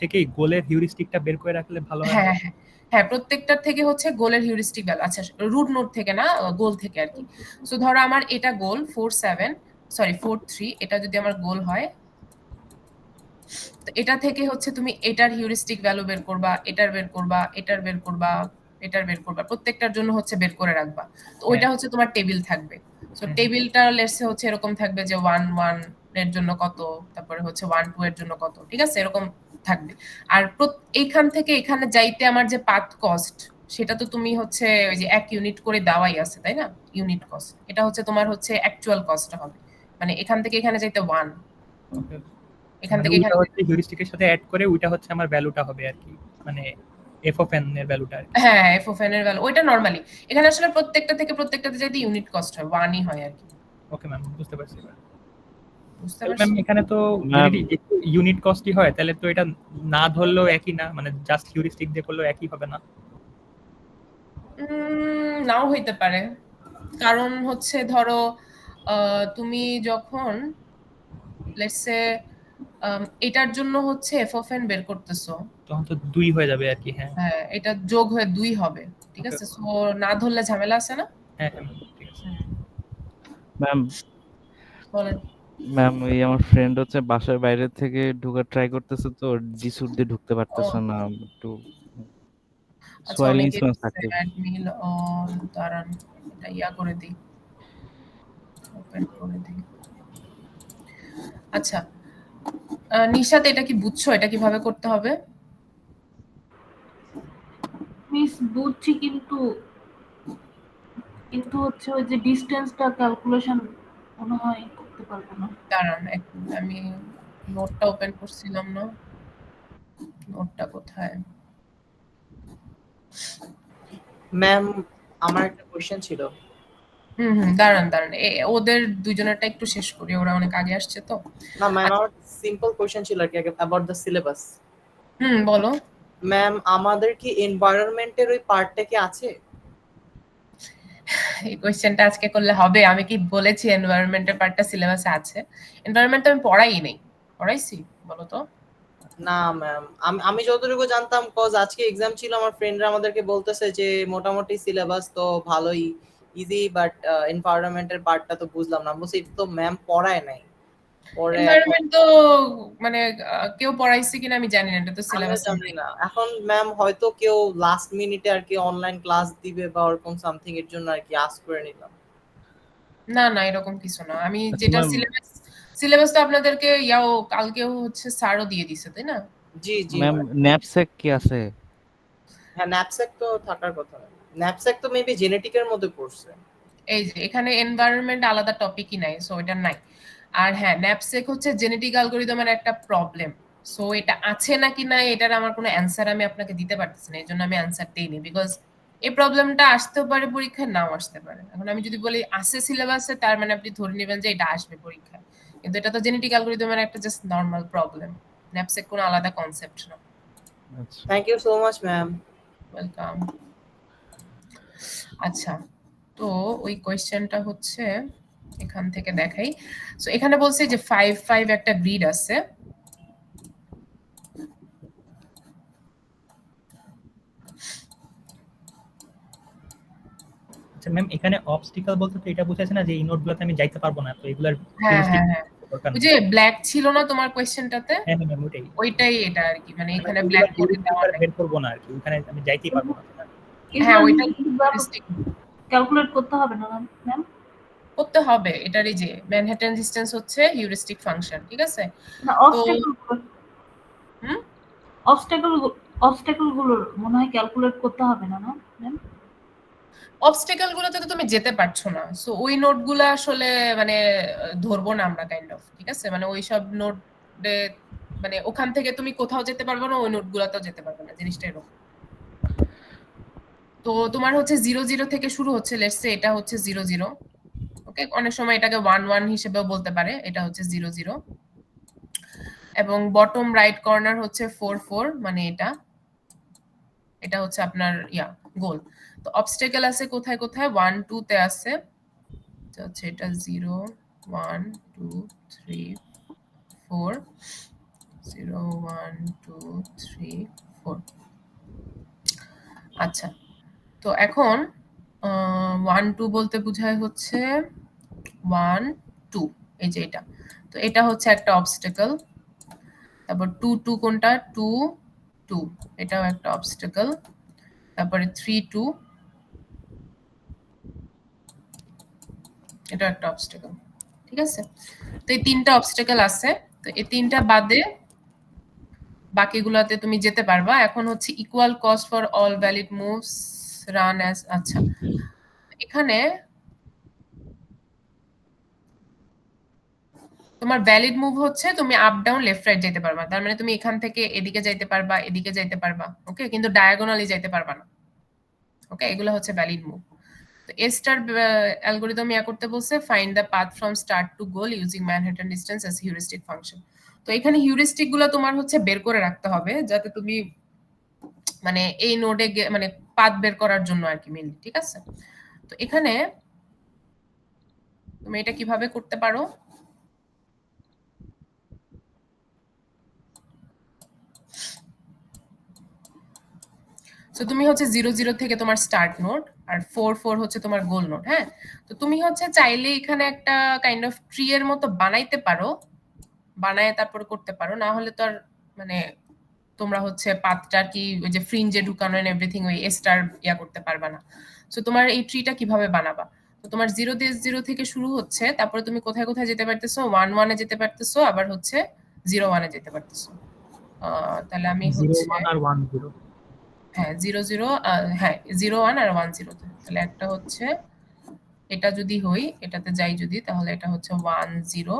থেকেই গোলের হিউরিস্টিকটা বের করে রাখলে ভালো হয় না? হ্যাঁ হ্যাঁ হ্যাঁ, প্রত্যেকটার থেকে হচ্ছে গোলের হিউরিস্টিক ভ্যালু, আচ্ছা রুট নোড থেকে না, গোল থেকে আর কি। সো ধরো আমার এটা গোল 4.3, এটা যদি আমার গোল হয়, তো এটা থেকে হচ্ছে তুমি এটার হিউরিস্টিক ভ্যালু বের করবা, এটার বের করবা, এটার বের করবা, এটার বের করবা, প্রত্যেকটার জন্য হচ্ছে বের করে রাখবা। তো ওইটা হচ্ছে তোমার টেবিল থাকবে। সো টেবিলটা লেটসে হচ্ছে এরকম থাকবে যে 1 এর জন্য কত, তারপরে হচ্ছে 1 2 এর জন্য কত, ঠিক আছে, এরকম থাকবে। আর এইখান থেকে এখানে যাইতে আমার যে পাথ কস্ট, সেটা তো তুমি হচ্ছে ওই যে 1 ইউনিট করে দেওয়াই আছে, তাই না? ইউনিট কস্ট, এটা হচ্ছে তোমার হচ্ছে অ্যাকচুয়াল কস্টটা হবে, মানে এখান থেকে এখানে যাইতে 1, এখান মানে থেকে ওইটা এখানে হচ্ছে হিউরিস্টিকের সাথে অ্যাড করে ওইটা হচ্ছে আমার ভ্যালুটা হবে আর কি, মানে এফ অফ এন এর ভ্যালুটা আর কি। হ্যাঁ এফ অফ এন এর ভ্যালু ওইটা নরমালি, এখানে আসলে প্রত্যেকটা থেকে প্রত্যেকটাতে যাইতে ইউনিট কস্ট হয়, 1ই হয় আর কি। ওকে ম্যাম, বুঝতে পারছি। বুঝতে তাহলে ম্যাম পারছি? এখানে তো ম্যাম যদি ইউনিট কস্টই হয় তাহলে তো এটা না ধরলেও একই না, মানে জাস্ট হিউরিস্টিক দিয়ে করলেও একই হবে না? নাও হইতে পারে, কারণ হচ্ছে ধরো তুমি যখন লেটস সে এটার জন্য হচ্ছে এফ অফ এন বের করতেছো, তখন তো 2 হয়ে যাবে আর কি। হ্যাঁ হ্যাঁ এটা যোগ হয়ে 2 হবে, ঠিক ওকে। আছে। সো না ধরলে ঝামেলা আছে না? হ্যাঁ হ্যাঁ ম্যাম, ঠিক আছে। ম্যাম বলেন। ম্যাম ওই আমার ফ্রেন্ড হচ্ছে বাসার বাইরে থেকে ঢোকার ট্রাই করতেছে, তো জিসুর দিয়ে ঢুকতে ও পারতেছে না একটু। আচ্ছা, সোয়াইলিং অনেকে সেন্স অ্যাক্টিভ। অ্যাডমিন অন, দাঁড়ান এটা ইয়া করে দিই, ওপেন করে দিই। আচ্ছা নিশাত, এটা কি বুঝছো এটা কিভাবে করতে হবে? মিস বুঝছি, কিন্তু কিন্তু হচ্ছে ওই যে ডিসটেন্সটা ক্যালকুলেশন মনে হয় করতে পারবো না। দাঁড়ান এক মিনিট, আমি নোটটা ওপেন করছিলাম না, নোটটা কোথায়? ম্যাম আমার একটা কোশ্চেন ছিল। দাঁড়ান দাঁড়ান, ওদের দুজনেরটা একটু শেষ করি, ওরা অনেক আগে আসছে তো। না ম্যাম, আচ্ছা, আমার সিম্পল কোশ্চেন ছিল আর কি অ্যাবাউট দ্য সিলেবাস। বলো। ম্যাম আমাদের কি এনভায়রনমেন্টের ওই পার্টটা কি আছে? এই কোয়েশ্চেনটা আজকে করলে হবে? আমি কি বলেছি এনভায়রনমেন্টের পার্টটা সিলেবাসে আছে? এনভায়রনমেন্ট আমি পড়াই নেই, পড়াইছি বলো তো? না ম্যাম, আমি যতটুকু জানতাম, কজ আজকে এক্সাম ছিল, আমার ফ্রেন্ডরা আমাদেরকে বলতেছে যে মোটামুটি সিলেবাস তো ভালোই ইজি, বাট এনভায়রনমেন্টের পার্টটা তো বুঝলাম না। বলছি এটা তো ম্যাম পড়ায় নাই, পরে এখন এনভায়রনমেন্ট তো মানে কেউ পড়াইছে কিনা আমি জানি না, এটা তো আমিও সিলেবাসে জানি নাই। না। এখন ম্যাম হয়তো কেউ লাস্ট মিনিটে আর কি অনলাইন ক্লাস দিবে বা ওরকম সামথিং এর জন্য আর কি আস্ক করে নিলাম। না না, এরকম কিছু না। আমি আচ্ছা যেটা ম্যাম, সিলেবাস তো আপনাদেরকে ইয়াও কালকেও হচ্ছে স্যারও দিয়ে দিছে, তাই না? জি জি ম্যাম ম্যাম। ন্যাপস্যাক কি আছে? হ্যাঁ ন্যাপস্যাক তো থাকার কথা। ন্যাপস্যাক তো মেবি জেনেটিকের মধ্যে পড়ছে। এই যে এখানে এনভায়রনমেন্ট আলাদা টপিকই নাই, সো এটা নাই। আর হ্যাঁ, ন্যাপসেক হচ্ছে জেনেটিক অ্যালগরিদমের একটা প্রবলেম। সো এটা আছে নাকি নাই এটার আমার কোনো অ্যান্সার আমি আপনাকে দিতে পারতেছি না, এই জন্য আমি অ্যান্সার দিইনি, বিকজ এই প্রবলেমটা আসতেও পারে পরীক্ষায়, নাও আসতে পারে। এখন আমি যদি বলি আছে সিলেবাসে, তার মানে আপনি ধরে নেবেন যে এটা আসবে পরীক্ষায়, কিন্তু এটা তো জেনেটিক অ্যালগরিদমের একটা জাস্ট নর্মাল প্রবলেম, ন্যাপসেক কোনো আলাদা কনসেপ্ট না। আচ্ছা thank you so much ma'am. Welcome. আচ্ছা, তো ওই কোয়েশ্চেনটা হচ্ছে এখান থেকে দেখাই। সো এখানে বলছে যে 5 একটা গ্রিড আছে, আচ্ছা ম্যাম, এখানে অবস্টিকল বলতে তো এটা বুঝাচ্ছে না যে এই নোটগুলোতে আমি যাইতে পারবো না, তো এগুলার হ্যাঁ হিউরিস্টিক হ্যাঁ হ্যাঁ, দরকার ওই নেই? যে ব্ল্যাক ছিল না তোমার কোয়েশ্চেনটাতে, হ্যাঁ হ্যাঁ ম্যাম, ওইটাই। ওইটাই এটা আর কি, মানে মানে এখানে ব্ল্যাক ওইগুলার করে হিউরিস্টিক দেওয়া আর নাই। বের করবো না আর কি, ওখানে আমি যাইতেই পারবো না, তাই না? হ্যাঁ, এগুলো ওইটা হিউরিস্টিক ক্যালকুলেট করতে হবে না ম্যাম? করতে হবে, এটারই যে ম্যানহাটন ডিসটেন্স হচ্ছে হিউরিস্টিক ফাংশন, ঠিক আছে। না, তো হুম অবস্টাকেল গুলোর মনে হয় ক্যালকুলেট করতে হবে না না ম্যাম? অবস্টেকল গুলোতে তো তুমি যেতে পারছো না, সো ওই নোটগুলো আসলে মানে ধরবো না আমরা কাইন্ড অফ, ঠিক আছে। মানে ওই সব নোট মানে ওখান থেকে তুমি কোথাও যেতে পারবে না, ওই নোটগুলোতেও যেতে পারবে না, জিনিসটা এরকম। তো তোমার হচ্ছে 0 0 থেকে শুরু হচ্ছে, লেটস সে এটা হচ্ছে 0 0, ওকে, অনেক সময় এটাকে 1 1 হিসেবেও বলতে পারে, এটা হচ্ছে 0 0, এবং বটম রাইট কর্নার হচ্ছে 4 4, মানে এটা হচ্ছে আপনার গোল। তো অবস্টেকেল আছে কোথায় কোথায়, 1 2 তে আছে, এটা 0 1 2 3 4, 0 1 2 3 4 আচ্ছা তো এখন 1 2 বলতে বোঝায় হচ্ছে 1 2 এই যে এটা তো এটা হচ্ছে একটা অবস্টাকল তারপর 2 2 কোনটা 2 2 এটাও একটা অবস্টাকল তারপরে 3 2 এটা একটা অবস্টাকল ঠিক আছে তো এই তিনটা অবস্টাকল আছে তো এই তিনটা বাদে বাকিগুলোতে তুমি যেতে পারবা এখন হচ্ছে equal cost for all valid moves run as আচ্ছা এখানে তোমার ভ্যালিড মুভ হচ্ছে তুমি আপ ডাউন লেফট রাইট যেতে পারবা তার মানে তুমি এখান থেকে এদিকে যাইতে পারবা এদিকে যাইতে পারবা ওকে কিন্তু ডায়াগোনালি যাইতে পারবা না ওকে এগুলো হচ্ছে ভ্যালিড মুভ তো এ স্টার অ্যালগরিদম ইয়া করতে বলছে find the path from start to goal using Manhattan distance as heuristic function তো এখানে হিউরিস্টিক গুলো তোমার হচ্ছে বের করে রাখতে হবে যাতে তুমি মানে এই নোডে মানে পাথ বের করার জন্য আর কি মেইনলি ঠিক আছে তো এখানে তুমি এটা কিভাবে করতে পারো তো তুমি হচ্ছে 0 0 থেকে তোমার স্টার্ট নোড আর 4 4 হচ্ছে তোমার গোল নোড হ্যাঁ তো তুমি হচ্ছে চাইলে এখানে একটা কাইন্ড অফ ট্রি এর মতো বানাইতে পারো বানায় তারপর করতে পারো না হলে তো আর মানে তোমরা হচ্ছে পাথটা কি ওই যে ফ্রিঞ্জে ঢুকানো এন্ড এভরিথিং ওই স্টার ইয়া করতে পারবা না সো তোমার এই ট্রিটা কিভাবে বানাবা তো তোমার 0 থেকে শুরু হচ্ছে তারপরে তুমি কোথায় কোথায় যেতে পারতেছো 1 1 এ যেতে পারতেছো আবার হচ্ছে 0 1 এ যেতে পারতেছো তাহলে আমি 0 হচ্ছে 1 আর 1 0 হ্যাঁ 0 0 হ্যাঁ 0 1 আর 1 0 তাহলে একটা হচ্ছে এটা যদি হই এটাতে যাই যদি তাহলে এটা হচ্ছে 1 0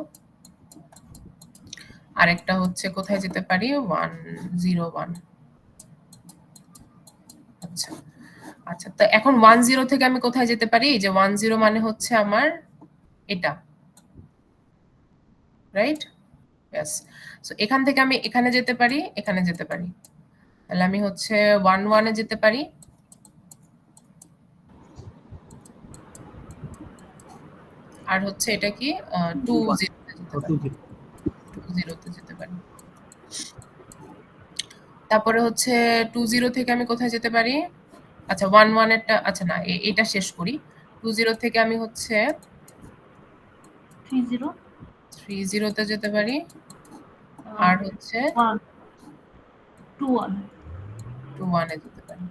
আরেকটা হচ্ছে কোথায় যেতে পারি 1 0 1 আচ্ছা আচ্ছা তো এখন 1 0 থেকে আমি কোথায় যেতে পারি এই যে 1 0 মানে হচ্ছে আমার এটা রাইট यस সো এখান থেকে আমি এখানে যেতে পারি এখানে যেতে পারি তাহলে আমি হচ্ছে 1 1 এ যেতে পারি আর হচ্ছে এটা কি 2 0 তে যেতে পারি 2 0 তে যেতে পারি তারপরে হচ্ছে 2 0 থেকে আমি কোথায় যেতে পারি আচ্ছা 1 1 এরটা আচ্ছা না এটা শেষ করি 2 0 থেকে আমি হচ্ছে 3 0 3 0 তে যেতে পারি আর হচ্ছে 1 2 1 2 1 এ যেতে পারি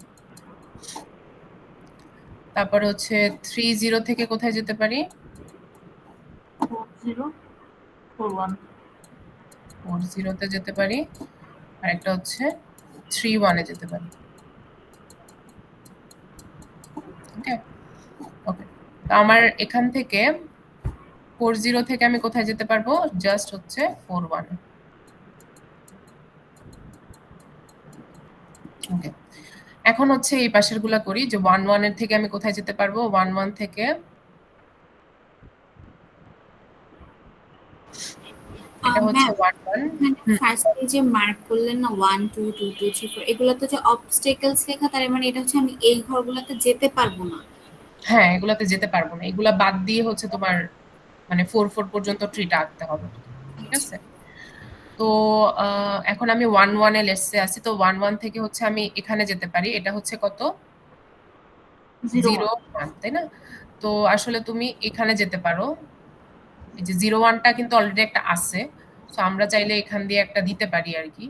তারপরে হচ্ছে 3 0 থেকে কোথায় যেতে পারি 4 0 4 1 4 0 তে যেতে পারি আর একটা হচ্ছে 3 1 এ যেতে পারি ওকে ওকে তো আমার এখান থেকে 4 0 থেকে আমি কোথায় যেতে পারবো জাস্ট হচ্ছে 4 1 ওকে এখন হচ্ছে এই পাশের গুলা করি যে 1 1 এর থেকে আমি কোথায় যেতে পারবো 1 1 থেকে এটা হচ্ছে 1 1 ফার্স্টে যে মার্ক করলেন না 1 2 2 2 3 4 এগুলো তো যে অবস্টেকলস লেখা তার মানে এটা হচ্ছে আমি এই ঘরগুলোতে যেতে পারবো না হ্যাঁ এগুলাতে যেতে পারবো না এগুলা বাদ দিয়ে হচ্ছে তোমার মানে 4 4 পর্যন্ত ট্রিটা আঁকতে হবে ঠিক আছে তো এখন আমি 1 1 এ লেটসে আছি তো 1 1 থেকে হচ্ছে আমি এখানে যেতে পারি এটা হচ্ছে কত 0 1 তাই না তো আসলে তুমি এখানে যেতে পারো এই যে 0 1 টা কিন্তু অলরেডি একটা আছে সো আমরা চাইলে এখান দিয়ে একটা দিতে পারি আর কি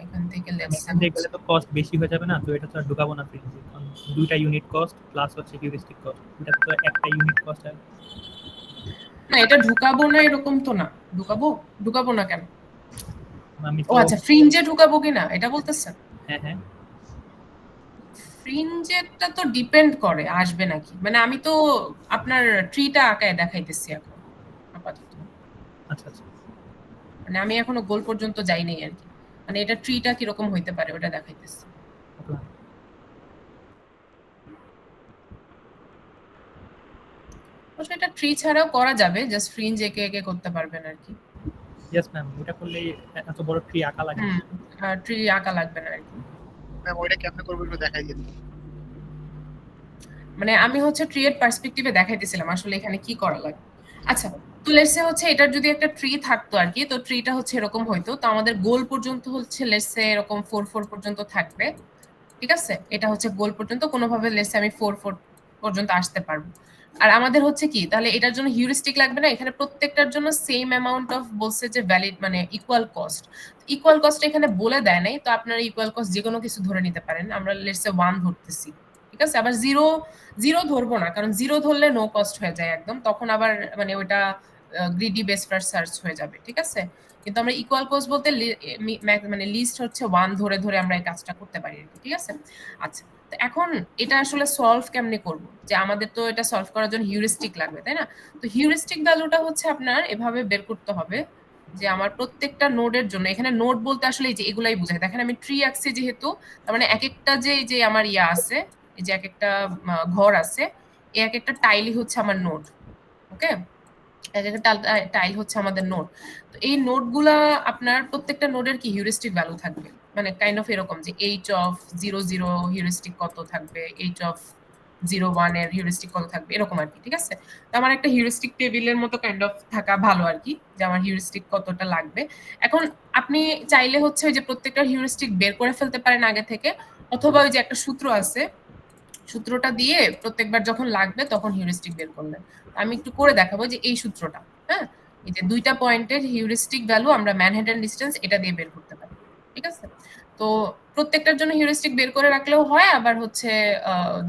এখান থেকে এখান থেকে গেলে তো কস্ট বেশি হয়ে যাবে না তো এটা তো আর ঢুকাবো না ফ্রিজে কারণ দুইটা ইউনিট কস্ট প্লাস হচ্ছে হিউরিস্টিক কস্ট এটা তো একটা ইউনিট কস্ট আর না এটা ঢুকাবো না এরকম তো না ঢুকাবো না কেন আমি ও আচ্ছা ফ্রিঞ্জে ঢুকাবো কিনা এটা বলতেছেন হ্যাঁ হ্যাঁ ফ্রিঞ্জেরটা তো ডিপেন্ড করে আসবে নাকি মানে আমি তো আপনার ট্রিটা আঁকায় দেখাইতেছি এখন আপাতত আচ্ছা আচ্ছা মানে আমি এখনো গোল পর্যন্ত যাই নাই আর কি মানে এটা ট্রিটা কিরকম হইতে পারে ওটা দেখাইতেছি অবশ্য এটা ট্রি ছাড়াও করা যাবে জাস্ট ফ্রিঞ্জ একে একে করতে পারবেন আর কি ইয়েস ম্যাম ওটা করলে এত বড় ট্রি আঁকা লাগে ট্রি আঁকা লাগবে না আর কি ম্যাম ওইটা কেমনে করব একটু দেখাই দিন মানে আমি হচ্ছে ট্রি এর পার্সপেক্টিভে দেখাইতেছিলাম আসলে এখানে কি করা লাগে আচ্ছা তো লেটস সে হচ্ছে এটার যদি একটা ট্রি থাকতো আর কি, তো ট্রিটা হচ্ছে এরকম হইতো, তো আমাদের গোল পর্যন্ত হচ্ছে লেটস সে এরকম 4 পর্যন্ত থাকবে, ঠিক আছে? এটা হচ্ছে গোল পর্যন্ত, কোনোভাবে লেটস সে আমি 4 পর্যন্ত আসতে পারবো। আর আমাদের হচ্ছে কি, তাহলে এটার জন্য হিউরিস্টিক লাগবে না, এখানে প্রত্যেকটার জন্য সেম অ্যামাউন্ট অফ বলছে যে ভ্যালিড মানে ইকুয়াল কস্ট। ইকুয়াল কস্ট এখানে বলে দেয় নাই, তো আপনারা ইকুয়াল কস্ট যে কোনো কিছু ধরে নিতে পারেন। আমরা লেটস সে 1 ধরতেছি, ঠিক আছে? আবার জিরো ধরবো না, কারণ জিরো ধরলে নো কস্ট হয়ে যায় একদম, তখন আবার মানে ওটা গ্রিডি বেস্ট ফার্স্ট সার্চ হয়ে যাবে, ঠিক আছে? কিন্তু আমরা ইকুয়াল কস্ট বলতে মানে লিস্ট হচ্ছে 1 ধরে ধরে আমরা এই কাজটা করতে পারি, ঠিক আছে? আচ্ছা, তো এখন এটা আসলে সলভ কেমনে করব, যে আমাদের তো এটা সলভ করার জন্য হিউরিস্টিক লাগবে, তাই না? তো হিউরিস্টিক ভ্যালুটা হচ্ছে আপনার এভাবে বের করতে হবে যে আমার প্রত্যেকটা নোডের জন্য, এখানে নোড বলতে আসলে এই যে এগুলাই বোঝায়, দেখেন আমি ট্রি আঁকছি যেহেতু, তার মানে এক একটা যে আমার ইয়া আছে, এই যে এক একটা ঘর আছে, এই এক একটা টাইলই হচ্ছে আমার নোড, ওকে? এক একটা টাইল হচ্ছে আমাদের নোড। তো এই নোডগুলা আপনার প্রত্যেকটা নোডের কি হিউরিস্টিক ভ্যালু থাকবে, মানে কাইন্ড অফ এরকম যে এইচ অফ 0 হিউরিস্টিক কত থাকবে, এইচ অফ 0 এর হিউরিস্টিক কত থাকবে, এরকম আর কি, ঠিক আছে? তো আমার একটা হিউরিস্টিক টেবিলের মতো কাইন্ড অফ থাকা ভালো আর কি, যে আমার হিউরিস্টিক কতটা লাগবে। এখন আপনি চাইলে হচ্ছে ওই যে প্রত্যেকটা হিউরিস্টিক বের করে ফেলতে পারেন আগে থেকে, অথবা ওই যে একটা সূত্র আছে, সূত্রটা দিয়ে প্রত্যেকবার যখন লাগবে তখন হিউরিস্টিক বের করলেন। আমি একটু করে দেখাবো যে এই সূত্রটা, হ্যাঁ, এই যে দুইটা পয়েন্টের হিউরিস্টিক ভ্যালু আমরা ম্যানহাটন ডিসটেন্স এটা দিয়ে বের করতে পারি, ঠিক আছে? তো প্রত্যেকটার জন্য হিউরিস্টিক বের করে রাখলেও হয়, আবার হচ্ছে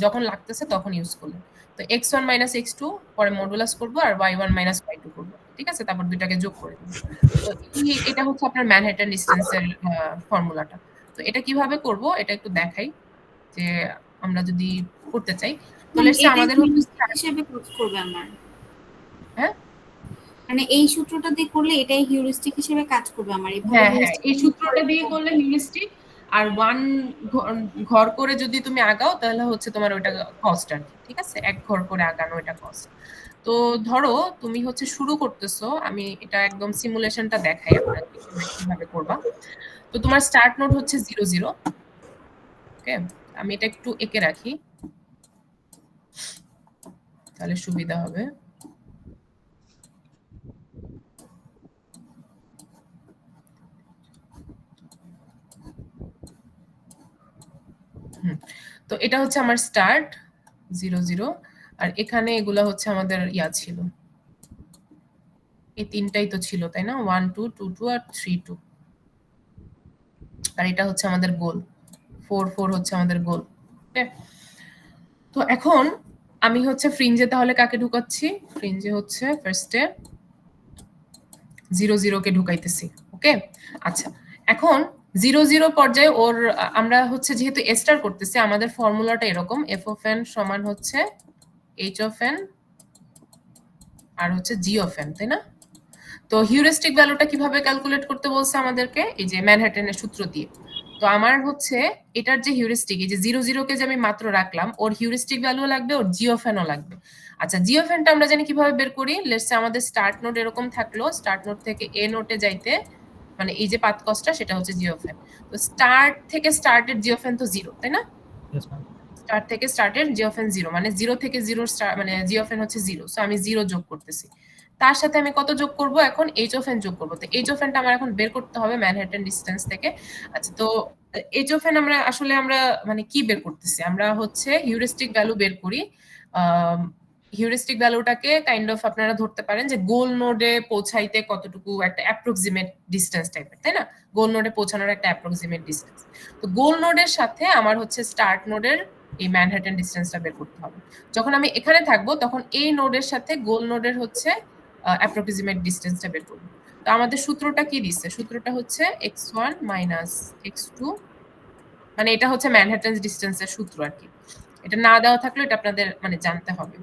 যখন লাগতেছে তখন ইউজ করলে। তো x1 - x2 পরে মডুলাস করব, আর y1 - y2 করব, ঠিক আছে? তারপর দুইটাকে যোগ করে দেব। তো এটা হচ্ছে আপনার ম্যানহাটন ডিসটেন্সের ফর্মুলাটা। তো এটা কিভাবে করব এটা একটু দেখাই, যে আমরা যদি করতে চাই, তো লেটস সে আমাদের হিসেবে কাজ করবে আমার, হ্যাঁ মানে এই সূত্রটা দিয়ে করলে এটাই হিউরিস্টিক হিসেবে কাজ করবে আমার, হ্যাঁ হ্যাঁ, এই সূত্রটা দিয়ে করলে হিউরিস্টিক, আর 1 ঘর করে যদি তুমি আগাও তাহলে হচ্ছে তোমার ওটা কস্ট আর কি, ঠিক আছে? এক ঘর করে আগানো এটা কস্ট। তো ধরো তুমি হচ্ছে শুরু করতেছো, আমি এটা একদম সিমুলেশনটা দেখাই আপনাকে কিভাবে করবা। তো তোমার স্টার্ট নোড হচ্ছে 0 ওকে, আমি এটা একটু এঁকে রাখি তাহলে সুবিধা হবে। তো এটা হচ্ছে আমার স্টার্ট 0 আর এখানে এগুলা হচ্ছে আমাদের ইয়া ছিল, এই তিনটাই তো ছিল তাই না, 1 2 2 2 আর 3 2, আর এটা হচ্ছে আমাদের গোল 4 4 হচ্ছে আমাদের গোল। তো এখন আমি হচ্ছে ফ্রিঞ্জে তাহলে কাকে ঢুকাচ্ছি, ফ্রিঞ্জে হচ্ছে ফার্স্টে 0 কে ঢুকাইতেছি, ওকে? আচ্ছা, এখন 0 পর্যায়ে ওর আমরা হচ্ছে যেহেতু স্টার করতেছি, আমাদের ফর্মুলাটা এরকম, f of n সমান হচ্ছে h of n আর হচ্ছে g of n, তাই না? তো হিউরিস্টিক ভ্যালুটা কিভাবে ক্যালকুলেট করতে বলছে আমাদেরকে, এই যে ম্যানহাটনের সূত্র দিয়ে। তো আমার হচ্ছে এটার যে হিউরিস্টিক, এই যে 0 কে যে আমি মাত্র রাখলাম, ওর হিউরিস্টিক ভ্যালু লাগবে, ওর g of n ও লাগবে। আচ্ছা, g of n টা আমরা জানি কিভাবে বের করি, লেটস সে আমাদের স্টার্ট নোড এরকম থাকলো, স্টার্ট নোড থেকে a নোটে যাইতে মানে এই যে পাথ কস্টটা সেটা হচ্ছে g of n। তো স্টার্ট থেকে স্টার্টের g of n তো 0, তাই না? Yes, ma'am. স্টার্ট থেকে স্টার্টের g of n 0, মানে 0 থেকে 0 মানে g of n হচ্ছে 0, সো আমি 0 যোগ করতেছি, তার সাথে আমি কত যোগ করব, এখন h of n যোগ করব। তো h of n টা আমার এখন বের করতে হবে ম্যানহাটন ডিসটেন্স থেকে। আচ্ছা, তো h of n আমরা আসলে আমরা মানে কি বের করতেছি, আমরা হচ্ছে হিউরিস্টিক ভ্যালু বের করি। হিউরিস্টিক ভ্যালুটাকে কাইন্ড অফ আপনারা ধরতে পারেন যে গোল নোডে পৌঁছাইতে কতটুকু একটা অ্যাপ্রক্সিমেট ডিসটেন্স টাইপের, তাই না? গোল নোডে পৌঁছানোর একটা অ্যাপ্রক্সিমেট ডিসটেন্স। তো গোল নোডের সাথে আমার হচ্ছে স্টার্ট নোডের এই ম্যানহাটন ডিসটেন্সটা বের করতে হবে। যখন আমি এখানে থাকবো তখন এই নোডের সাথে গোল নোডের হচ্ছে অ্যাপ্রক্সিমেট ডিসটেন্সটা বের করব। তো আমাদের সূত্রটা কি দিচ্ছে, সূত্রটা হচ্ছে x1 - x2, মানে এটা হচ্ছে ম্যানহাটন ডিসটেন্সের সূত্র আর কি। এটা না দেওয়া থাকলে এটা আপনাদের মানে জানতে হবে,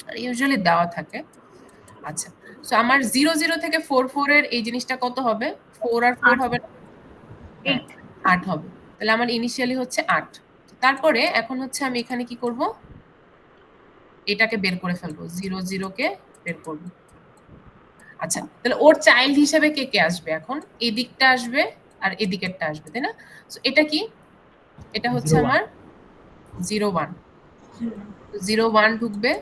আর ইউজুয়ালি দেওয়া থাকে। আচ্ছা, সো আমার 0 থেকে 4 এর এই জিনিসটা কত হবে, 4 আর 4 হবে 8 হবে, তাহলে আমার ইনিশিয়ালি হচ্ছে 8। তারপরে এখন হচ্ছে আমি এখানে কি করব, এটাকে বের করে ফেলবো, 0 কে বের করব। আচ্ছা, তাহলে ওর চাইল্ড হিসেবে কে কে আসবে, এখন এই দিকটা আসবে আর এদিকেরটা আসবে, তাই না? সো এটা কি, এটা হচ্ছে 0 1 আমার 0 1, 0 1 ঢুকবে,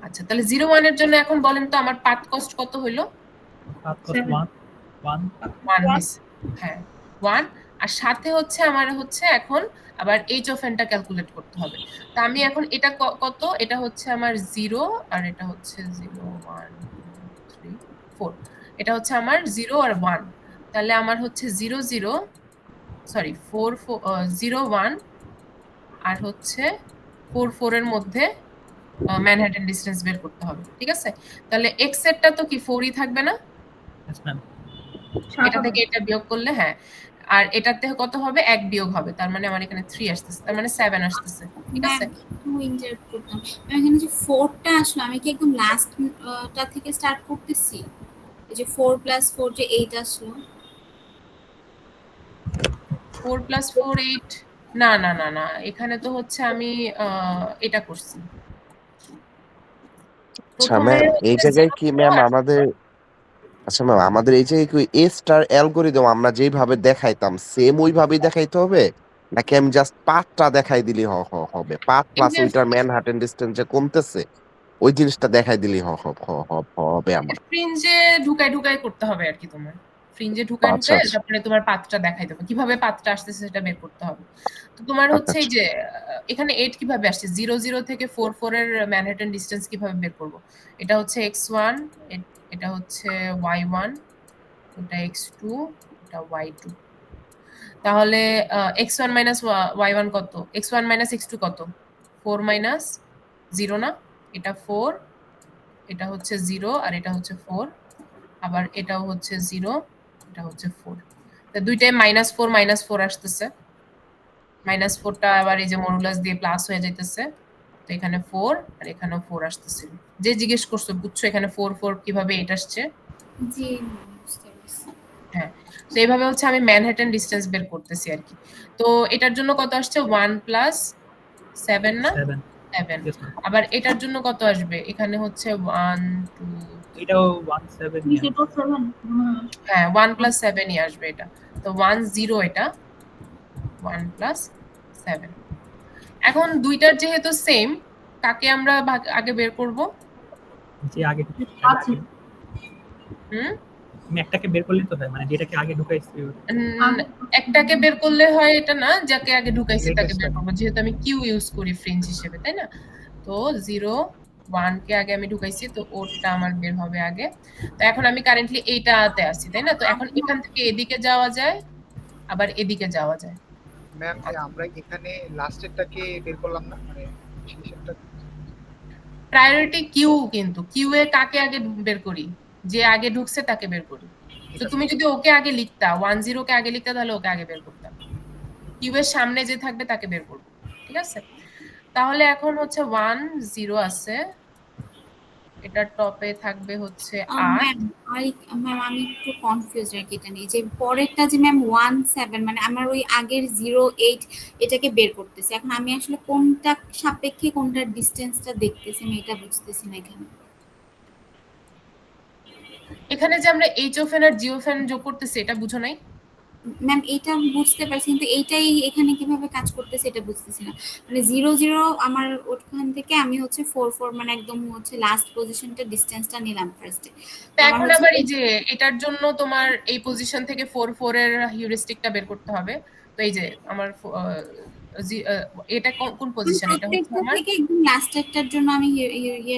আচ্ছা, তাহলে 0 1 এর জন্য এখন বলেন তো আমার পাথ কস্ট কত হইলো? পাথ কস্ট 1 1 হইছে। হ্যাঁ 1, আর সাথে হচ্ছে আমার হচ্ছে এখন আবার h of n টা ক্যালকুলেট করতে হবে। তো আমি এখন এটা কত, এটা হচ্ছে আমার 0 আর এটা হচ্ছে 0 1 2 3 4, এটা হচ্ছে আমার 0 আর 1, তাহলে আমার হচ্ছে 0 0 সরি 4 0 1 আর হচ্ছে 4 4 এর মধ্যে ম্যানহাটন ডিসটেন্স বের করতে হবে, ঠিক আছে? তাহলে x এরটা তো কি 4ই থাকবে না? yes ma'am এটা থেকে এটা বিয়োগ করলে হ্যাঁ, আর এটাতে কত হবে 1 বিয়োগ হবে, তার মানে আমার এখানে 3 আসতেছে, তার মানে 7 আসতেছে, ঠিক আছে? একটু ইন্টারাপ্ট করতাম এখানে যে 4টা আসলো আমি কি একদম লাস্ট টা থেকে স্টার্ট করতেছি? এই যে 4 + 4 যে 8 আসলো 4 + 4 8, না না না না, এখানে তো হচ্ছে আমি এটা করছি আচ্ছা প্রথমে ম্যাম, এই হচ্ছে জায়গায় 0 কি 0 ম্যাম আর আমাদের, আচ্ছা ম্যাম আমাদের এই জায়গায় কি এ স্টার অ্যালগরিদম আমরা যেইভাবে দেখাইতাম সেম ওইভাবেই দেখাইতে হবে, নাকি আমি জাস্ট পাথটা দেখাই দিলি হবে? পাথ এই প্লাস যে ওইটার ম্যানহাটেন ডিসটেন্স যে কমতেছে ওই জিনিসটা দেখাই দিলি হবে আমার? ফ্রিঞ্জে ঢুকাই করতে হবে আর কি, তোমার ফ্রিঞ্জে ঢুকাই আচ্ছা আচ্ছা তারপরে তোমার পাথটা দেখাই দেবো, কিভাবে পাথটা আসতেছে সেটা বের করতে হবে। তো তোমার আচ্ছা হচ্ছে এই আচ্ছা। যে এখানে 8 কিভাবে আসছে, 0 0 থেকে 4 4 এর ম্যানহাটন ডিসটেন্স কিভাবে বের করব? এটা হচ্ছে x1, এটা হচ্ছে y1, এটা x2, এটা y2। তাহলে x1 y1 কত, x1 x2 কত? 4 0 না, এটা 4, এটা হচ্ছে 0 আর এটা হচ্ছে 4, আবার এটাও হচ্ছে 0, এটা হচ্ছে 4, তো দুইটাই -4 -4 আসতেছে, -4টা আবার এই যে মডুলাস দিয়ে প্লাস হয়ে যাইতেছে, তো এখানে 4 আর এখানেও 4 আসতেছে। যে জিজ্ঞেস করছো বুঝছো এখানে 4 4 কিভাবে এটা আসছে? জি বুঝতে পারছি। হ্যাঁ, তো এইভাবে হচ্ছে আমি ম্যানহাটন ডিসটেন্স বের করতেছি আর কি। তো এটার জন্য কত আসছে 1 + 7 না 7 7, yes ma'am আবার এটার জন্য কত আসবে, এখানে হচ্ছে 1 2 এটাও 17 নিয়ে সেটা 7 হ্যাঁ 1 + 7 ই আসবে এটা, তো 1 0 এটা 1 + 7। এখন দুইটার যেহেতু সেম, কাকে আমরা আগে বের করব? যে আগে আছে হুম আমি একটাকে বের করলে তো হয়, মানে যেটাকে আগে ঢুকাইছি একটাকে বের করলে হয় এটা না, যাকে আগে ঢুকাইছি তাকে Latest বের one. করব, যেহেতু আমি কিউ ইউজ করি ফ্রিঞ্জ হিসেবে, তাই না? তো 0 1 কে আগে আমি ঢুকাইছি, তো ওটা আমার বের হবে আগে। তো এখন আমি কারেন্টলি এইটাতে আছি, তাই না? তো এখন এখান থেকে এদিকে যাওয়া যায়, আবার এদিকে যাওয়া যায়। ম্যাম আমরা এখানে লাস্টেরটাকে বের করলাম না, মানে শেষেরটা। প্রায়োরিটি কিউ, কিন্তু কিউ এ কাকে আগে বের করি? যে আগে ঢুকছে তাকে বের করি। তো তুমি যদি ওকে আগে লিখতা 1 0 কে আগে লিখতা তাহলে ওকে আগে বের করতাম, কিউ এর সামনে যে থাকবে তাকে বের করব, ঠিক আছে? তাহলে এখন হচ্ছে 1 0 আছে, এটার টপে থাকবে হচ্ছে 8। ম্যাম আমি একটু কনফিউজ আর কি এটা নিয়ে, যে পরেরটা যে ম্যাম 1 7 মানে আমার ওই আগের 0 8 এটাকে বের করতেছি, এখন আমি আসলে কোনটা সাপেক্ষে কোনটার ডিসটেন্সটা দেখতেছি আমি এটা বুঝতেছি না এখানে। এখানে যে আমরা এইচ অফ এন আর জি অফ এন যোগ করতেছি এটা বুঝো নাই? ম্যাম এটা বুঝতে পারছি, কিন্তু এইটাই এখানে কিভাবে কাজ করতেছে এটা বুঝতেছি না। মানে 0 0 আমার ওখান থেকে আমি হচ্ছে 4 4 মানে একদম হচ্ছে লাস্ট পজিশনটা ডিসটেন্সটা নিলাম ফার্স্টে। তো এখন আবার এই যে এটার জন্য তোমার এই পজিশন থেকে 4 4 এর হিউরিস্টিকটা বের করতে হবে। তো এই যে আমার এটা কোন পজিশন, এটা হচ্ছে আমার থেকে একদম লাস্টেরটার জন্য আমি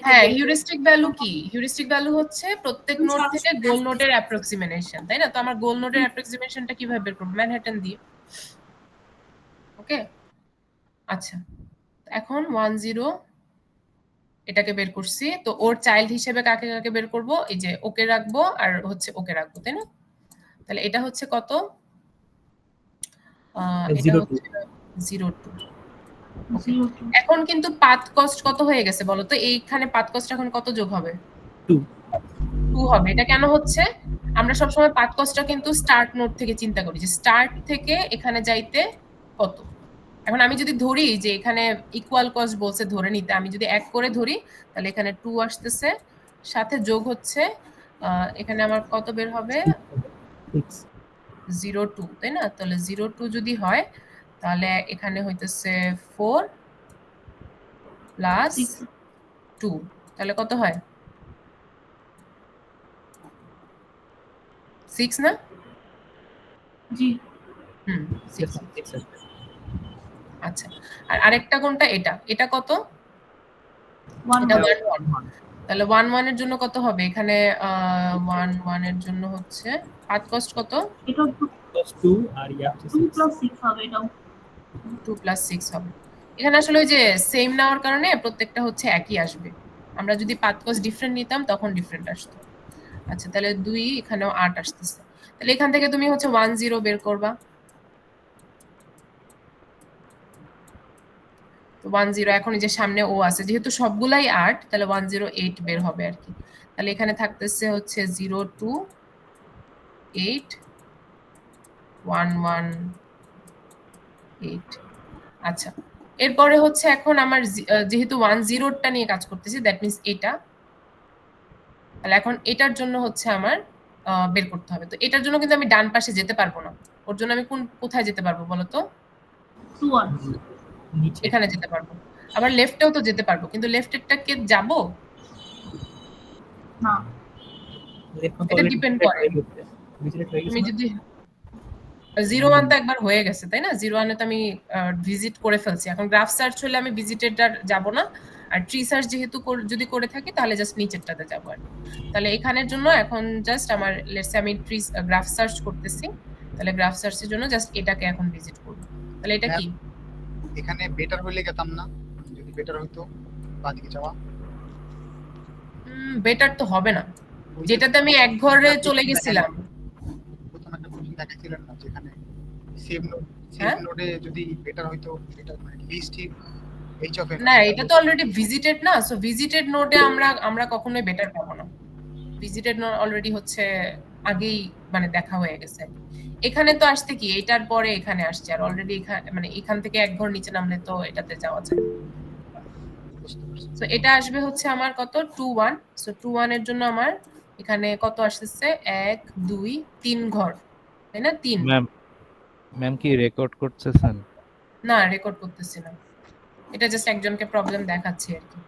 হ্যাঁ হিউরিস্টিক ভ্যালু কি? হিউরিস্টিক ভ্যালু হচ্ছে প্রত্যেক নোড থেকে গোল নোডের অ্যাপ্রক্সিমেশন, তাই না? তো আমার গোল নোডের অ্যাপ্রক্সিমেশনটা কিভাবে বের করব? ম্যানহাটন দিয়ে। ওকে, আচ্ছা এখন 1 0 এটাকে বের করছি, তো ওর চাইল্ড হিসেবে কাকে কাকে বের করব? এই যে ওকে রাখবো আর হচ্ছে ওকে রাখবো, তাই না? তাহলে এটা হচ্ছে কত? এটা হচ্ছে 0 2। এখন কিন্তু পাথ কস্ট কত হয়ে গেছে বলো তো? এইখানে পাথ কস্ট এখন কত যোগ হবে? 2 হবে। এটা কেন হচ্ছে? আমরা সবসময় পাথ কস্টটা কিন্তু স্টার্ট নোড থেকে চিন্তা করি, যে স্টার্ট থেকে এখানে যাইতে কত। এখন আমি যদি ধরি যে এখানে ইকুয়াল কস্ট বলছে ধরে নিতে, আমি যদি 1 করে ধরি তাহলে এখানে 2 আসতেছে, সাথে যোগ হচ্ছে এখানে আমার কত বের হবে? 0 2, তাই না? তাহলে 0 2 যদি হয় তাহলে এখানে হইতেছে 4 + 2, তাহলে কত হয় 6 না? জি হুম 6। 6 আসবে। আচ্ছা, আর আরেকটা কোনটা? এটা এটা কত? 1 এটা 1 1 1। তাহলে 1 1 এর জন্য কত হবে এখানে? 1 1 এর জন্য হচ্ছে পাথ কস্ট কত? এটা Plus 2 আর ইয়া হচ্ছে 2 6 + 6 হবে এটাও 2 + 6 হবে। এখানে আসলে ওই যে সেম নেওয়ার কারণে প্রত্যেকটা হচ্ছে একই আসবে। আমরা যদি পাথ কস্ট ডিফারেন্ট নিতাম তখন ডিফারেন্ট আসতো। আচ্ছা, তাহলে 2 এখানেও 8 আসতেছে। তাহলে এখান থেকে তুমি হচ্ছে 1 0 বের করবা। তো 1 0 এখন এই যে সামনে ও আছে, যেহেতু সবগুলাই 8 তাহলে 1 0 8 বের হবে আর কি। তাহলে এখানে থাকতেছে হচ্ছে 0 2 8 1 1 8। আচ্ছা, এরপরে হচ্ছে এখন আমার যেহেতু 1 0 টা নিয়ে কাজ করতেছি, দ্যাট মিন্স এটা। তাহলে এখন এটার জন্য হচ্ছে আমার বের করতে হবে। তো এটার জন্য কিন্তু আমি ডান পাশে যেতে পারবো না। ওর জন্য আমি কোথায় যেতে পারবো বলো তো? 2 1 নিচে। এখানে যেতে পারবো। আবার লেফটেও তো যেতে পারবো, কিন্তু লেফটেরটা কে যাবো? না এখন তো এটা অলরেডি ডিপেন্ড ভিজিটেড করে। হয়ে গেছে। ভিজিটেড হয়ে গেছে তুমি না? যদি 0 1 তো একবার হয়ে গেছে, তাই না? 0 1 এ তো আমি ভিজিট করে ফেলছি। এখন গ্রাফ সার্চ হলে আমি ভিজিটেড আর যাব না। আর ট্রি সার্চ যেহেতু যদি করে থাকি তাহলে জাস্ট নিচেরটাতে যাব আর কি। তাহলে এখানের জন্য এখন জাস্ট আমার লেটস সে আমি গ্রাফ সার্চ করতেছি। তাহলে গ্রাফ সার্চের জন্য জাস্ট এটাকে এখন ভিজিট করব। তাহলে এটা কি? এখানে বেটার হইলে গেতাম না, যদি বেটার হইতো বাদিকে যাওয়া। বেটার তো হবে না, ওই যে যেটাতে আমি এক ঘরে চলে গেছিলাম। প্রথম একটা কোশ্চেন দেখাচ্ছিলেন না, যেখানে সেভ হ্যাঁ? নোডে যদি বেটার হইতো, এটা মানে লিস্ট এইচ অফ এন। না, এটা তো অলরেডি ভিজিটেড না। সো ভিজিটেড নোডে আমরা কখনোই বেটার পাবো না। ভিজিটেড নোড অলরেডি হচ্ছে আগেই মানে দেখা হয়ে গেছে। এখানে তো আসতে কি এটার পরে এখানে আসছে, আর অলরেডি মানে এখান থেকে এক ঘর নিচে নামলে তো এটাতে যাওয়া যায়। সো এটা আসবে হচ্ছে আমার কত 2 1। সো 2 1 এর জন্য আমার এখানে কত আসছে? 1 2 3 ঘর, তাই না? 3। ম্যাম কি রেকর্ড করতেছেন? না, রেকর্ড করতেছি না, এটা জাস্ট একজনকে প্রবলেম দেখাচ্ছি আর কি।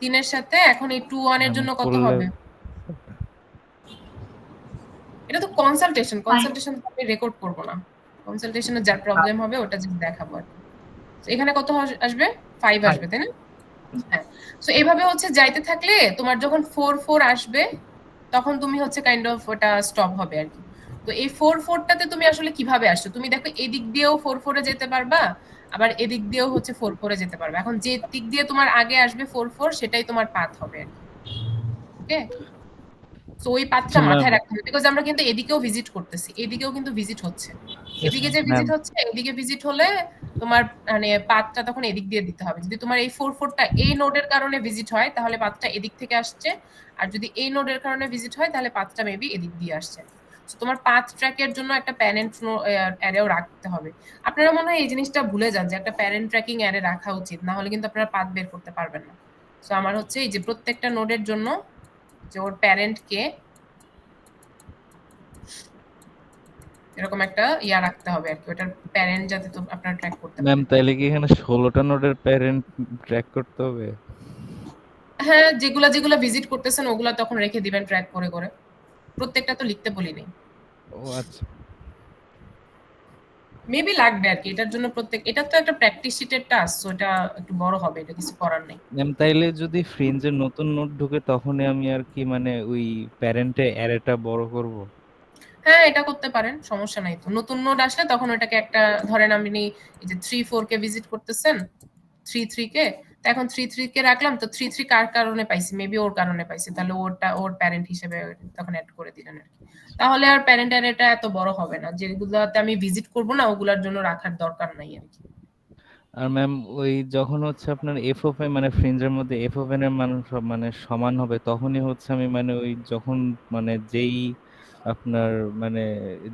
3 এর সাথে এখন এই 2 1 এর জন্য কত হবে? এটা তো কনসালটেশন আমি রেকর্ড করব না। কনসালটেশনে যার প্রবলেম হবে ওটা জাস্ট দেখাবো আর কি। তো এখানে কত আসবে? 5 আসবে, তাই না? হ্যাঁ। সো এইভাবে হচ্ছে যাইতে থাকলে তোমার যখন 4 4 আসবে তখন তুমি হচ্ছে কাইন্ড অফ ওটা স্টপ হবে আর কি। তো এই 4 4 টাতে তুমি আসলে কিভাবে আসছো? তুমি দেখো এদিক দিয়েও 4 4 এ যেতে পারবা, আবার এদিক দিয়েও হচ্ছে 4 4 এ যেতে পারবা। এখন যে দিক দিয়ে তোমার আগে আসবে 4 4 সেটাই তোমার পাথ হবে আর কি। ওকে? সো ওই পাথটা আচ্ছা ম্যাম, মাথায় রাখতে হবে, বিকজ আমরা কিন্তু এদিকেও ভিজিট করতেছি, এদিকেও কিন্তু ভিজিট হচ্ছে। এদিকে যে ভিজিট হচ্ছে, এদিকে ভিজিট হলে তোমার মানে পাথটা তখন এদিক দিয়ে দিতে হবে। যদি তোমার এই 4 4 টা এই নোডের কারণে ভিজিট হয় তাহলে পাথটা এদিক থেকে আসছে, আর যদি এই নোডের কারণে ভিজিট হয় তাহলে পাথটা মেবি এদিক দিয়ে আসছে। সো তোমার পাথ ট্র্যাকের জন্য একটা প্যারেন্ট অ্যারেও রাখতে হবে। আপনারা মনে হয় এই জিনিসটা ভুলে যান যে একটা প্যারেন্ট ট্র্যাকিং অ্যারে রাখা উচিত, না হলে কিন্তু আপনারা পাথ বের করতে পারবেন না। সো আমার হচ্ছে এই যে প্রত্যেকটা নোডের জন্য যে ওর প্যারেন্ট কে এরকম একটা ইয়া রাখতে হবে আর কি, ওটার প্যারেন্ট যাতে তো আপনারা ট্র্যাক করতে ম্যাম পারেন। তাইলে কি এখানে 16টা নোডের প্যারেন্ট ট্র্যাক করতে হবে? হ্যাঁ, যেগুলা ভিজিট করতেছেন ওগুলা তখন রেখে দিবেন ট্র্যাক করে করে। প্রত্যেকটা তো লিখতে বলি নাই। ও আচ্ছা। মেবি লাগবে আর কি এটার জন্য এটা তো একটা প্র্যাকটিস শিটের টাস্ক, সো এটা একটু বড় হবে, এটা কিছু করার নেই। ম্যাম তাইলে যদি ফ্রিঞ্জের নতুন নোড ঢুকে তখনই আমি আর কি মানে ওই প্যারেন্টে অ্যারেটা বড় করব? হ্যাঁ, এটা করতে পারেন, সমস্যা নাই তো। নতুন নোড আসলে তখন ওটাকে একটা ধরেন আপনি এই যে 3 4 কে ভিজিট করতেছেন, 3 3 কে, তো এখন 3 3 কে রাখলাম, তো 3 3 কার কারণে পাইছি? মেবি ওর কারণে পাইছি, তাহলে ওর প্যারেন্ট হিসেবে তখন অ্যাড করে দিলেন আর কি। তাহলে আর প্যারেন্ট অ্যারেটা এত বড় হবে না, যেগুলোতে আমি ভিজিট করব না ওগুলোর জন্য রাখার দরকার নাই আর কি। আর ম্যাম ওই যখন হচ্ছে আপনার এফ অফ এন মানে ফ্রিঞ্জের মধ্যে এফ অফ এন এর মান সব মানে সমান হবে তখনই হচ্ছে আমি মানে ওই যখন মানে যেই আপনার মানে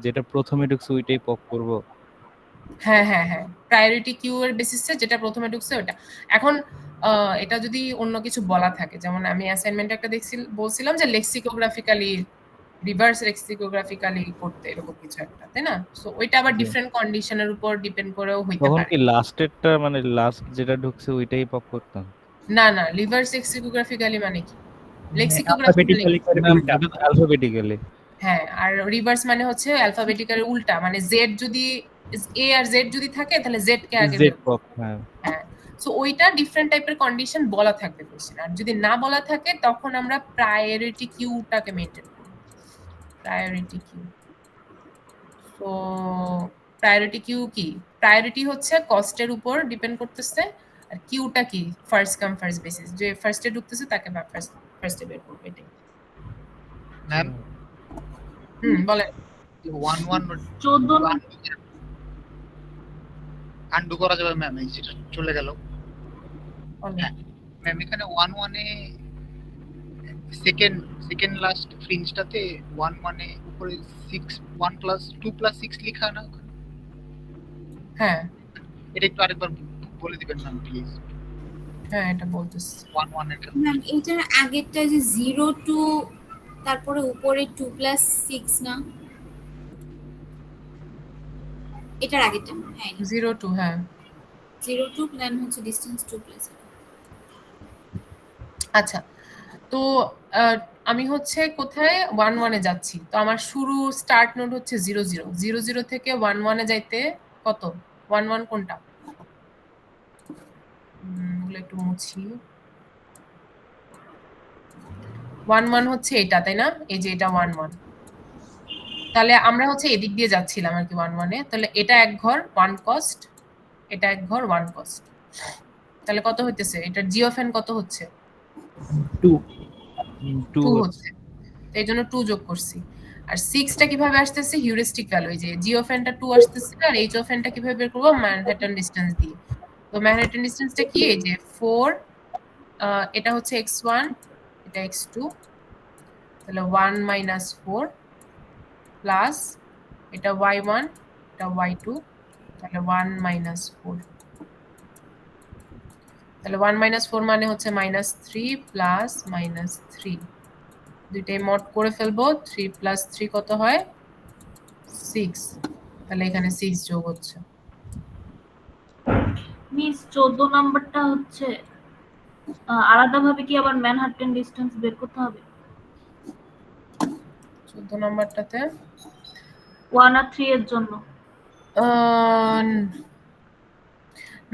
যেটা প্রথমে ঢুকছে ওইটাই পপ করব। হ্যাঁ হ্যাঁ হ্যাঁ, প্রায়োরিটি কিউ এর বেসিসে যেটা প্রথমে ঢুকছে ওটা। এখন এটা যদি অন্য কিছু বলা থাকে, যেমন আমি অ্যাসাইনমেন্টে একটা বলছিলাম যে লেক্সিকোগ্রাফিক্যালি রিভার্স লেক্সিকোগ্রাফিক্যালি করতে, এরকম কিছু একটা, তাই না? সো ওইটা আবার জি। ডিফারেন্ট কন্ডিশনের উপর ডিপেন্ড করেও হইতে তখন পারে। কি লাস্টেরটা মানে লাস্ট যেটা ঢুকছে ওইটাই পপ করতাম? না না, রিভার্স লেক্সিকোগ্রাফিক্যালি মানে কি? অ্যালফাবেটিক্যালি করে ম্যাম উল্টা। এটা তো অ্যালফাবেটিক্যালি। হ্যাঁ, আর রিভার্স মানে হচ্ছে অ্যালফাবেটিক্যালি উল্টা, মানে জেড যদি এ আর জেড যদি থাকে তাহলে জেড কে আগে জেড বের পপ, হ্যাঁ। হ্যাঁ, সো ওইটা ডিফারেন্ট টাইপের কন্ডিশন বলা থাকবে কোশ্চেন। আর যদি না বলা থাকে তখন আমরা প্রায়োরিটি কিউটাকে মেইনটেইন করব। Priority queue. So priority queue কি? প্রায়োরিটি হচ্ছে কস্টের উপর ডিপেন্ড করতেছে, আর কিউটা কি? ফার্স্ট কাম ফার্স্ট বেসিস, যে ফার্স্টে ঢুকতেছে তাকে ফার্স্টে বের করবে, এটাই। ম্যাম বলেন। 1 14 আন্ডু করা যাবে ম্যাম, এই যেটা চলে গেল বলেন। ম্যাম। এখানে 1 এ সেকেন্ড লাস্ট ফ্রিঞ্জটাতে 1 এ উপরে 6 1 প্লাস 2 প্লাস 6 লেখা না? হ্যাঁ এটা একটু আরেকবার বলে দিবেন ম্যাম প্লিজ। হ্যাঁ, এটা বলতেছি। 1 এর ম্যাম এটার আগেরটা যে 0 টু তারপরে উপরে 2 প্লাস 6 না, এটার আগেরটা হ্যাঁ 0 টু, হ্যাঁ 0 টু প্ল্যান হচ্ছে ডিসটেন্স 2 প্লাস। আচ্ছা, তো আমি হচ্ছে কোথায় 1 1 এ যাচ্ছি, তো আমার শুরু স্টার্ট নোড হচ্ছে 0 0 0 0 থেকে 1 1 এ যাইতে কত? 1 1 কোনটা? ওগুলো একটু মুছি। 1 1 হচ্ছে এটা, তাই না? এই যে এটা 1 1, তাহলে আমরা হচ্ছে এদিক দিয়ে যাচ্ছিলাম আর কি 1 1 এ। তাহলে এটা এক ঘর 1 কস্ট, এটা এক ঘর 1 কস্ট, তাহলে কত হইতেছে? এটা জি অফ এন কত হচ্ছে? 2 2 হচ্ছে, তো এই জন্য 2 যোগ করছি। আর 6 টা কিভাবে আসতেছে? হিউরিস্টিক ভ্যালু, এই যে জি অফ এন টা 2 আসতেছে, আর এইচ অফ এন টা কিভাবে বের করব? ম্যানহাটন ডিসটেন্স দিয়ে। তো ম্যানহাটন ডিসটেন্সটা কি? এই যে 4, এটা হচ্ছে x1, এটা x2, তাহলে 1 মাইনাস 4 প্লাস এটা y1, এটা y2, তাহলে 1 মাইনাস 4, তাহলে 1 মাইনাস 4 মানে হচ্ছে -3 প্লাস -3, দুইটাই মড করে ফেলবো। 3 প্লাস 3 কত হয়? 6, তাহলে এখানে 6 যোগ হচ্ছে। মিস 14 নাম্বারটা হচ্ছে আলাদাভাবে কি আবার ম্যানহাটন ডিসটেন্স বের করতে হবে? 14 নাম্বারটাতে 1 আর 3 এর জন্য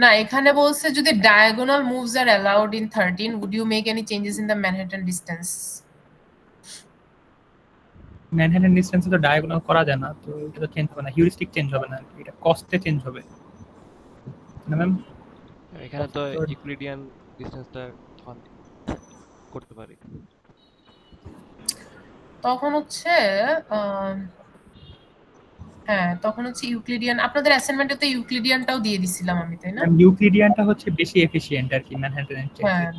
না, এখানে বলছে যদি diagonal moves are allowed in 13, would you make any changes in the Manhattan distance? Manhattan ডিসটেন্সে তো ডায়াগোনাল করা যায় না, তো এটা তো চেঞ্জ হবে না, হিউরিস্টিক চেঞ্জ হবে না, এটা কস্টে চেঞ্জ হবে না ম্যাম? এখানে তো ইউক্লিডিয়ান ডিসটেন্সটা করতে পারি। তখন হচ্ছে হ্যাঁ, তখন হচ্ছে ইউক্লিডিয়ান, আপনাদের অ্যাসাইনমেন্টে তো ইউক্লিডিয়ানটাও দিয়ে দিছিলাম আমি, তাই না? ইউক্লিডিয়ানটা হচ্ছে বেশি এফিশিয়েন্ট আর কি ম্যানহাটনের চেয়ে। হ্যাঁ,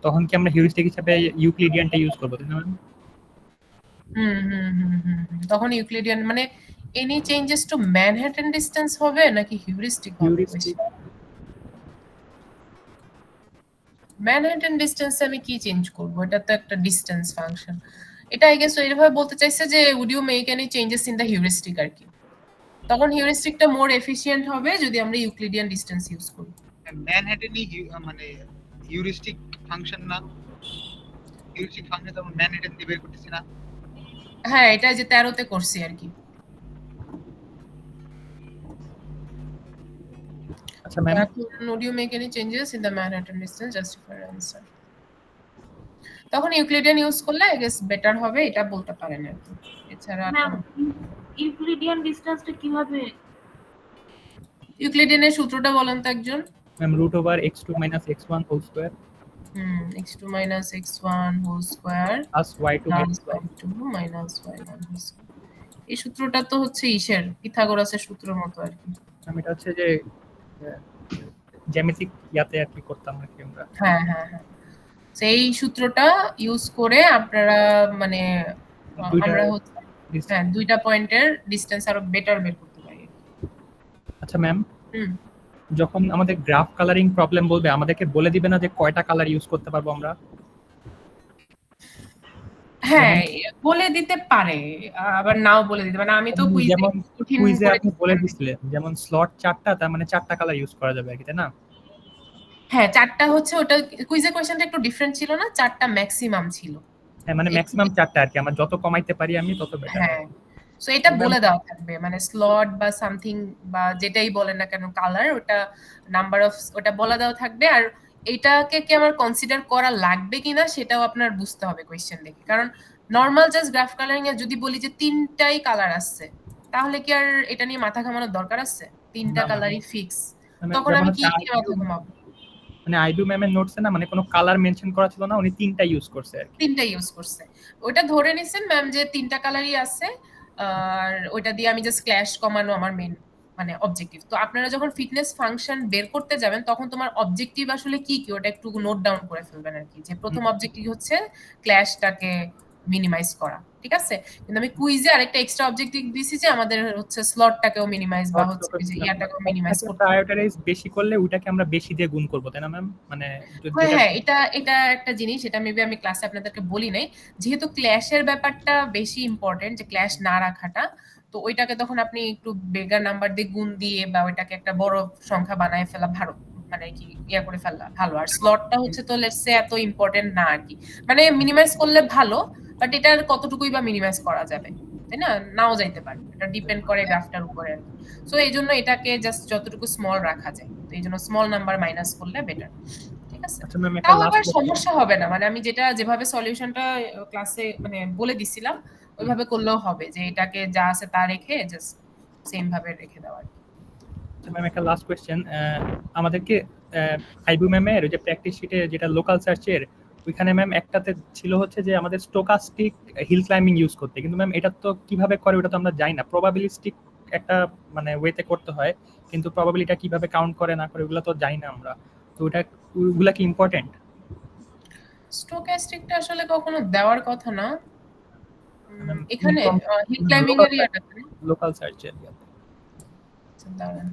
তখন কি আমরা হিউরিস্টিক হিসেবে ইউক্লিডিয়ানটা ইউজ করব, তাই না ম্যাম? তখন ইউক্লিডিয়ান মানে any changes to Manhattan distance হবে নাকি হিউরিস্টিক হবে? হিউরিস্টিক। ম্যানহাটন ডিসটেন্সে আমি কি চেঞ্জ করব? এটা তো একটা ডিসটেন্স ফাংশন। এটা আই গেস এইভাবে বলতে চাইছে যে would you make any changes in the heuristic আর কি। তখন হিউরিস্টিকটা মোর এফিশিয়েন্ট হবে যদি আমরা ইউক্লিডিয়ান ডিসটেন্স ইউজ করি। ম্যানহাটনই মানে হিউরিস্টিক ফাংশন না? হিউরিস্টিক ফাংশন তো ম্যানহাটন দিয়ে বের করতেছি না? হ্যাঁ, এটা যে 13 তে করছি আর কি। আচ্ছা ma'am, would you make any changes in the Manhattan distance? Justify answer. তখন ইউক্লিডিয়ান ইউজ করলে আই গেস বেটার হবে, এটা বলতে পারেন আর কি। এছাড়া ম্যাম ইউক্লিডিয়ান ডিসটেন্সটা কিভাবে? ইউক্লিডিয়ানের সূত্রটা বলেন তো একজন। Ma'am √(x2 - x1) whole square x2 - x1 whole square plus y2 - y1। এই সূত্রটা তো হচ্ছে ইসের পিথাগোরাসের সূত্রের মতো আর কি। এটা হচ্ছে যে জ্যামিতিক ইয়াতে আর কি করতাম আর কি আমরা। হ্যাঁ হ্যাঁ হ্যাঁ, সেই সূত্রটা ইউজ করে আপনারা মানে আমরা হচ্ছে হ্যাঁ দুইটা পয়েন্টের ডিসটেন্স আরো বেটার বের করতে পারি। আচ্ছা ম্যাম, যখন আমাদের গ্রাফ কালারিং প্রবলেম বলবে আমাদেরকে বলে দিবে না যে কয়টা কালার ইউজ করতে পারবো আমরা? হ্যাঁ, বলে দিতে পারে, আবার নাও বলে দিতে পারে। আমি তো কুইজে আপনি বলে দিছিলেন যেমন স্লট 4টা, তার মানে 4টা কালার ইউজ করা যাবে আর কি, তাই না? হ্যাঁ 4টা হচ্ছে ওটা কুইজের কোয়েশ্চেনটা একটু ডিফারেন্ট ছিল না, 4টা ম্যাক্সিমাম ছিল। হ্যাঁ মানে ম্যাক্সিমাম 4টা আর কি, আমার যত কমাইতে পারি আমি তত বেটার। হ্যাঁ সো এটা বলে দেওয়া থাকবে, মানে স্লট বা সামথিং বা যেটাই বলেন না কেন, কালার, ওটা নাম্বার অফ, ওটা বলে দেওয়া থাকবে। আর এটাকে কি আমার কনসিডার করা লাগবে কিনা সেটাও আপনার বুঝতে হবে কোয়েশ্চেন দেখে। কারণ নর্মাল জাস্ট গ্রাফ কালারিং এ যদি বলি যে 3টাই কালার আছে, তাহলে কি আর এটা নিয়ে মাথা ঘামানোর দরকার আছে? 3টা কালারই ফিক্স, তখন আমি কি নিয়ে মাথা ঘামাবো? মানে আইবু ম্যামের নোটসে না মানে কোনো কালার মেনশন করা ছিল না, উনি 3টা ইউজ করছে আর কি। 3টা ইউজ করছে, ওটা ধরে নিছেন ম্যাম যে 3টা কালারই আছে, আর ওইটা দিয়ে আমি জাস্ট ক্ল্যাশ কমানো আমার মেইন মানে অবজেক্টিভ। তো আপনারা যখন ফিটনেস ফাংশন বের করতে যাবেন তখন তোমার অবজেক্টিভ আসলে কি কি ওটা একটু নোট ডাউন করে ফেলবেন আর কি, যে প্রথম অবজেক্টিভ হচ্ছে ক্ল্যাশটাকে মিনিমাইজ করা, ঠিক আছে? কিন্তু আমি কুইজে আরেকটা এক্সট্রা অবজেক্টিভ দিছি যে আমাদের হচ্ছে স্লটটাকেও মিনিমাইজ বা হচ্ছে যে ইয়াটাকেও মিনিমাইজ করতে হবে। প্রায়োরিটাইজ বেশি করলে ওটাকে আমরা বেশি দিয়ে গুণ করব, তাই না ম্যাম? মানে হ্যাঁ এটা একটা জিনিস, এটা মেবি আমি ক্লাসে আপনাদেরকে বলি নাই, যেহেতু ক্ল্যাশের ব্যাপারটা বেশি ইম্পর্টেন্ট, যে ক্ল্যাশ না রাখাটা, তো ওইটাকে তখন আপনি একটু বেগার নাম্বার দিয়ে গুণ দিয়ে বা ওইটাকে একটা বড় সংখ্যা বানায় ফেলা ভালো, মানে কি ইয়া করে ফেলা ভালো। আর স্লটটা হচ্ছে তো লেটস সে এত ইম্পর্টেন্ট না আর কি, মানে মিনিমাইজ করলে ভালো, বাট এটার কতটুকুই বা মিনিমাইজ করা যাবে, তাই না? নাও যাইতে পারে, এটা ডিপেন্ড করে গ্রাফটার উপরে আর কি। সো এই জন্য এটাকে জাস্ট যতটুকু স্মল রাখা যায়, তো এই জন্য স্মল নাম্বার মাইনাস করলে বেটার, ঠিক আছে? আচ্ছা ম্যাম একটা তাও লাস্ট আবার সমস্যা হবে না, মানে আমি যেভাবে সলিউশনটা ক্লাসে মানে বলে দিছিলাম ওইভাবে করলেও হবে, যে এটাকে যা আছে তা রেখে জাস্ট সেম ভাবে রেখে দেওয়া আর কি। ম্যাম একটা লাস্ট কোশ্চেন, আমাদেরকে আইবু ম্যামের ওই যে প্র্যাকটিস শিটে যেটা লোকাল সার্চের ওইখানে ম্যাম একটাতে ছিল হচ্ছে যে আমাদের স্টোকাস্টিক হিল ক্লাইম্বিং ইউজ করতে, কিন্তু ম্যাম এটা তো কিভাবে করে ওটা তো আমরা জানি না, প্রবাবিলিস্টিক একটা মানে ওয়েতে করতে হয়, কিন্তু প্রবাবিলিটা কিভাবে কাউন্ট করে না করে ওগুলো তো জানি না আমরা, তো ওগুলা কি ইম্পর্টেন্ট? স্টোক্যাস্টিকটা আসলে কখনো দেওয়ার কথা না এখানে হিল ক্লাইম্বিং এর ইয়াটাতে, লোকাল সার্চের দাঁড়ান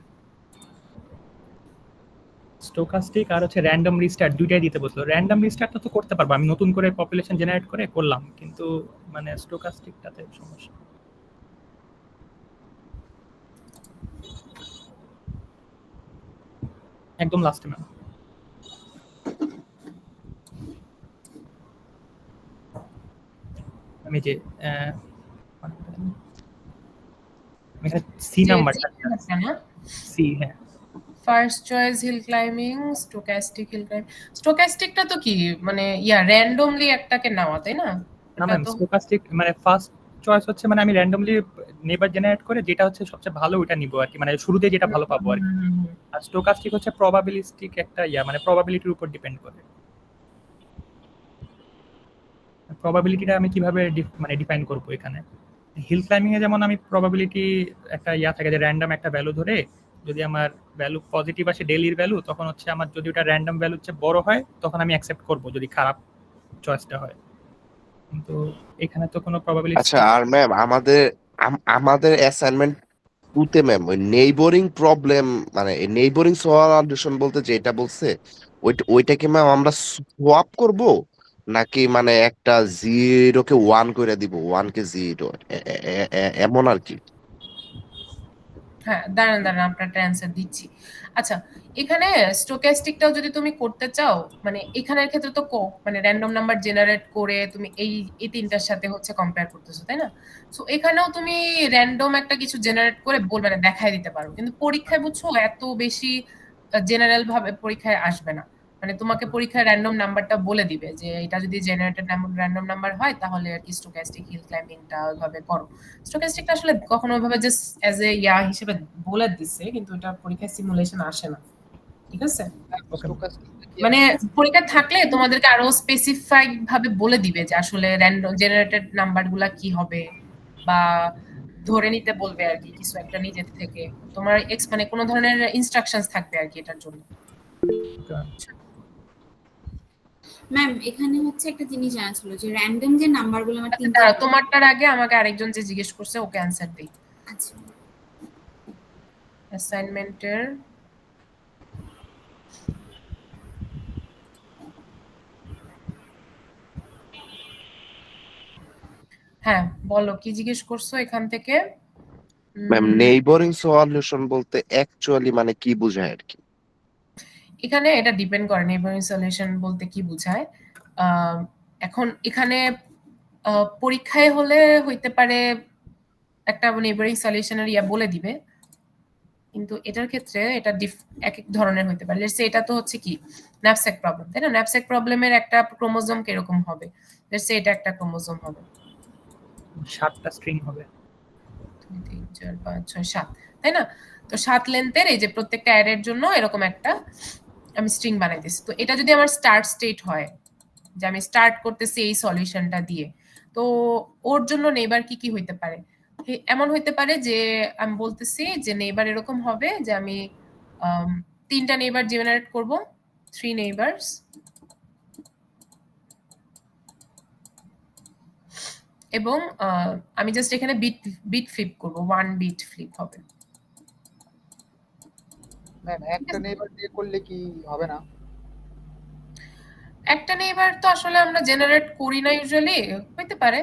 স্টোকাস্টিক আর হচ্ছে র্যান্ডম রিস্টার্ট দুইটাই দিতে বলছিল। র্যান্ডম রিস্টার্টটা তো করতে পারবো আমি, নতুন করে পপুলেশন জেনারেট করে করলাম, কিন্তু মানে স্টোকাস্টিকটাতে সমস্যা। একদম লাস্টে ম্যাম আমি যে সি নাম্বারটা সি, হ্যাঁ first choice hill climbing, stochastic hill climbing. স্টোক্যাস্টিকটা তো কি মানে ইয়া র্যান্ডমলি একটাকে নেওয়া, তাই না? না ম্যাম স্টোকাস্টিক মানে ফার্স্ট চয়েস হচ্ছে মানে আমি র্যান্ডমলি নেবার জেনারেট করে যেটা হচ্ছে সবচেয়ে ভালো ওটা নিব আর কি, মানে শুরুতে যেটা ভালো পাবো আর কি। আর স্টোকাস্টিক হচ্ছে প্রবাবিলিস্টিক একটা মানে প্রবাবিলিটির উপর ডিপেন্ড করে। প্রবাবিলিটিটা আমি কিভাবে মানে ডিফাইন করব এখানে? হিল ক্লাইম্বিং এ যেমন আমি প্রবাবিলিটি একটা থাকে যে র্যান্ডম একটা ভ্যালু ধরে যদি আমার ভ্যালু পজিটিভ আসে ডেইলির ভ্যালু, তখন হচ্ছে আমার যদি ওটা র্যান্ডম ভ্যালু হচ্ছে বড় হয় তখন আমি অ্যাকসেপ্ট করব যদি খারাপ চয়েসটা হয়, কিন্তু এখানে তো কোনো প্রবাবিলিটি। আচ্ছা আর ম্যাম আমাদের অ্যাসাইনমেন্ট 2 তে ম্যাম ওই নেইবরিং প্রবলেম মানে নেইবরিং সলিউশন বলতে যেটা বলছে ওইটাকে ম্যাম আমরা সোয়াপ করব নাকি মানে একটা 0 কে 1 করে দিব 1 কে 0 এমন আর কি? হ্যাঁ দাঁড়ান আপনারটা অ্যান্সার দিচ্ছি। আচ্ছা এখানে স্টোক্যাস্টিকটাও যদি তুমি করতে চাও, মানে এখানের ক্ষেত্রে তো মানে র্যান্ডম নাম্বার জেনারেট করে তুমি এই তিনটার সাথে হচ্ছে কম্পেয়ার করতেছো, তাই না? সো এখানেও তুমি র্যান্ডম একটা কিছু জেনারেট করে মানে দেখাই দিতে পারো, কিন্তু পরীক্ষায় বুঝছো এত বেশি জেনারেল ভাবে পরীক্ষায় আসবে না, মানে তোমাকে পরীক্ষায় র্যান্ডম নাম্বারটা বলে দিবে যে এটা যদি জেনারেটেড র্যান্ডম নাম্বার হয় তাহলে আর কি স্টোক্যাস্টিক হিল ক্লাইম্বিংটা ওইভাবে করো। স্টোক্যাস্টিকটা আসলে কখনো ওইভাবে জাস্ট অ্যাজ এ ইয়া হিসেবে বলে দিছে, কিন্তু এটা পরীক্ষায় সিমুলেশন আসে না, ঠিক আছে? মানে পরীক্ষা থাকলে তোমাদেরকে আরো স্পেসিফাইড ভাবে বলে দিবে যে আসলে র্যান্ডম জেনারেটেড নাম্বারগুলা কি হবে, বা ধরে নিতে বলবে আর কি কিছু একটা নিজের থেকে, তোমার মানে কোনো ধরনের ইনস্ট্রাকশনস থাকবে আর কি এটার জন্য। ম্যাম এখানে হচ্ছে একটা জিনিস জানা ছিল যে র্যান্ডম যে নাম্বারগুলো আমার তিনটা, তোমারটার আগে আমাকে আরেকজন যে জিজ্ঞেস করছে ওকে অ্যানসার দেই। আচ্ছা অ্যাসাইনমেন্টের হ্যাঁ বলো কি জিজ্ঞেস করছো এখান থেকে? ম্যাম নেইবরিং সলিউশন বলতে অ্যাকচুয়ালি মানে কি বোঝায় আর কি? এখানে এটা ডিপেন্ড করে নেইবারিং সলিউশন বলতে কি বোঝায়। এখন এখানে পরীক্ষায় হলে হইতে পারে একটা নেইবারিং সলিউশনের বলে দিবে, কিন্তু এটার ক্ষেত্রে এটা এক এক ধরনের হইতে পারে। লেটস সে এটা তো হচ্ছে কি ন্যাপস্যাক প্রবলেম, তাই না? ন্যাপস্যাক প্রবলেমের একটা ক্রোমোজোম কিরকম হবে? লেটস সে এটা একটা ক্রোমোজোম হবে, 7টা স্ট্রিং হবে। 2 3 4 5 6 7, তাই না? তো 7 লেন্থের এই যে প্রত্যেকটা অ্যারের জন্য এরকম একটা আমি স্ট্রিং বানাই দিছি। তো এটা যদি আমার স্টার্ট স্টেট হয়, যে আমি স্টার্ট করতেছি এই সলিউশনটা দিয়ে, তো ওর জন্য নেইবার কি কি হইতে পারে? এমন হইতে পারে যে আমি বলতেছি যে নেইবার এরকম হবে যে আমি 3টা নেইবার জেনারেট করব, 3 নেইবারস, এবং আমি জাস্ট এখানে বিট ফ্লিপ করব, 1 বিট ফ্লিপ হবে। ম্যাম একটা নেইবার দিয়ে করলে কি হবে না? একটা নেইবার তো আসলে আমরা জেনারেট করি না ইউজুয়ালি, হইতে পারে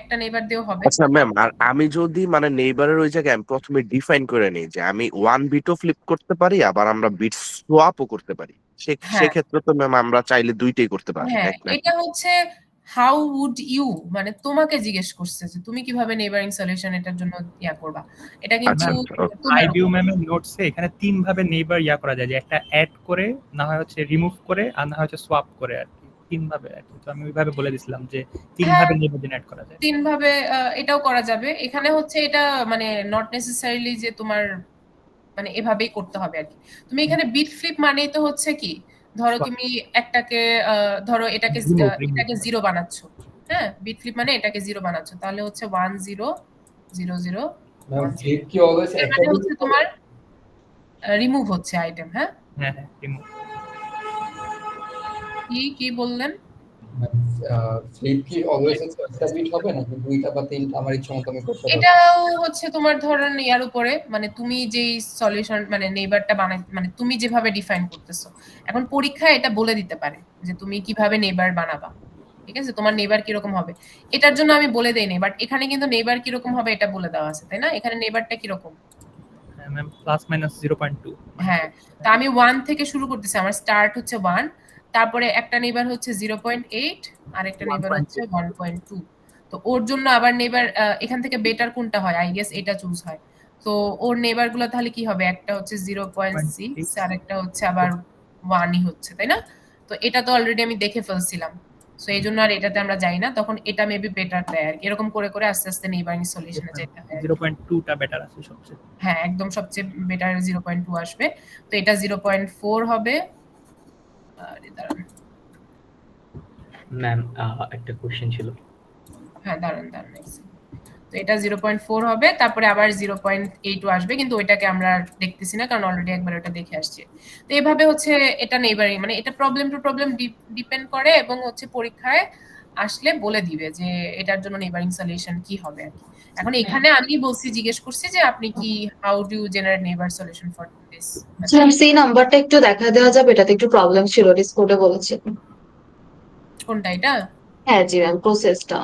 একটা নেইবার দিয়েও হবে। আচ্ছা ম্যাম, আর আমি যদি মানে নেইবারের ওই জায়গায় আমি প্রথমে ডিফাইন করে নিই যে আমি 1 বিটও ফ্লিপ করতে পারি, আবার আমরা বিট সোয়াপও করতে পারি, হ্যাঁ সেক্ষেত্রে তো ম্যাম আমরা চাইলে দুইটাই করতে পারি, হ্যাঁ, এক না? এটা হচ্ছে হাউ উড ইউ, মানে তোমাকে জিজ্ঞেস করছে যে তুমি কিভাবে নেইবারিং সলিউশন এটার জন্য করবা। এটা কিন্তু আচ্ছা, তোমার আইবিউ ম্যামের নোটসে এখানে 3 ভাবে নেইবার করা যায়, যে একটা অ্যাড করে, না হয় হচ্ছে রিমুভ করে, আর না হয় হচ্ছে সোয়াপ করে আর কি। 3 ভাবে আর কি। তো আমি ওইভাবে বলে দিছিলাম যে 3 হ্যাঁ, ভাবে নেইবার জেনারেট করা যায়। 3 ভাবে এটাও করা যাবে। এখানে হচ্ছে এটা মানে নট নেসেসারিলি যে তোমার মানে এভাবেই করতে হবে আর কি। তুমি এখানে বিট ফ্লিপ মানেই তো হচ্ছে কি, ধরো Swap. তুমি একটাকে ধরো এটাকে Remove. 0 বানাচ্ছো, হ্যাঁ, বিট ফ্লিপ মানে এটাকে 0 বানাচ্ছো, তাহলে হচ্ছে 1 0 0 0 ম্যাম 1 ফ্লিপ কি অলওয়েজ এর একটা মানে বিট হচ্ছে তোমার রিমুভ হচ্ছে আইটেম। হ্যাঁ, হ্যাঁ হ্যাঁ, রিমুভ। কি বললেন? ফ্লিপ কি অলওয়েজ একটা বিট হবে নাকি দুইটা বা তিনটা আমার ইচ্ছা মতো আমি করতে পারবো? এটাও হচ্ছে তোমার ধরেন ইয়ার উপরে, মানে তুমি যেই সলিউশন মানে নেইবারটা বানাই, মানে তুমি যেভাবে ডিফাইন করতেছো। এখন পরীক্ষায় এটা বলে দিতে পারে যে তুমি কিভাবে নেইবার বানাবা, ঠিক আছে? তোমার নেইবার কিরকম হবে এটার জন্য আমি বলে দেই নাই, বাট এখানে কিন্তু নেইবার কিরকম হবে এটা বলে দেওয়া আছে, তাই না? এখানে নেইবারটা কিরকম? হ্যাঁ ম্যাম, প্লাস মাইনাস 0.2। হ্যাঁ, তা আমি 1 থেকে শুরু করতেছি, আমার স্টার্ট হচ্ছে 1, তারপরে একটা নেইবার হচ্ছে 0.8, আর একটা নেইবার হচ্ছে 1.2। তো ওর জন্য আবার নেইবার এখান থেকে বেটার কোনটা হয়, আই গেস এটা চুজ হয়। তো ওর নেইবার গুলো তাহলে কি হবে, একটা হচ্ছে 0.6 আর একটা হচ্ছে আবার 1ই হচ্ছে, তাই না? তো এটা তো অলরেডি আমি দেখে ফেলছিলাম, সো এই জন্য আর এটাতে আমরা যাই না, তখন এটা মেবি বেটার দেয় আর কি। এরকম করে করে আস্তে আস্তে নেইবারিং সলিউশনে যেতে হয়। 0.2টা বেটার আছে সবচেয়ে। হ্যাঁ, একদম সবচেয়ে বেটার 0.2 আসবে। তো এটা 0.4 হবে। আরে দাঁড়ান, ম্যাম একটা কোশ্চেন ছিল। হ্যাঁ দাঁড়ান, তো এটা 0.4 হবে, তারপরে আবার 0.8 আসবে, কিন্তু ওইটাকে আমরা দেখতেছি না কারণ অলরেডি একবার ওটা দেখে আসছি। তো এইভাবে হচ্ছে এটা নেইবারিং, মানে এটা প্রবলেম টু প্রবলেম ডিপেন্ড করে, এবং হচ্ছে পরীক্ষায় আসলে বলে দিবে যে এটার জন্য নেইবারিং সলিউশন কি হবে আর কি। এখন এখানে আমি বলছি, জিজ্ঞেস করছি যে আপনি কি how do you generate neighbour solution for this. সেই নাম্বারটা একটু দেখা দেওয়া যাবে? এটাতে একটু প্রবলেম ছিল, ডিসকর্ডে বলেছে। কোনটা এটা? হ্যাঁ জি ম্যাম, প্রসেসটা।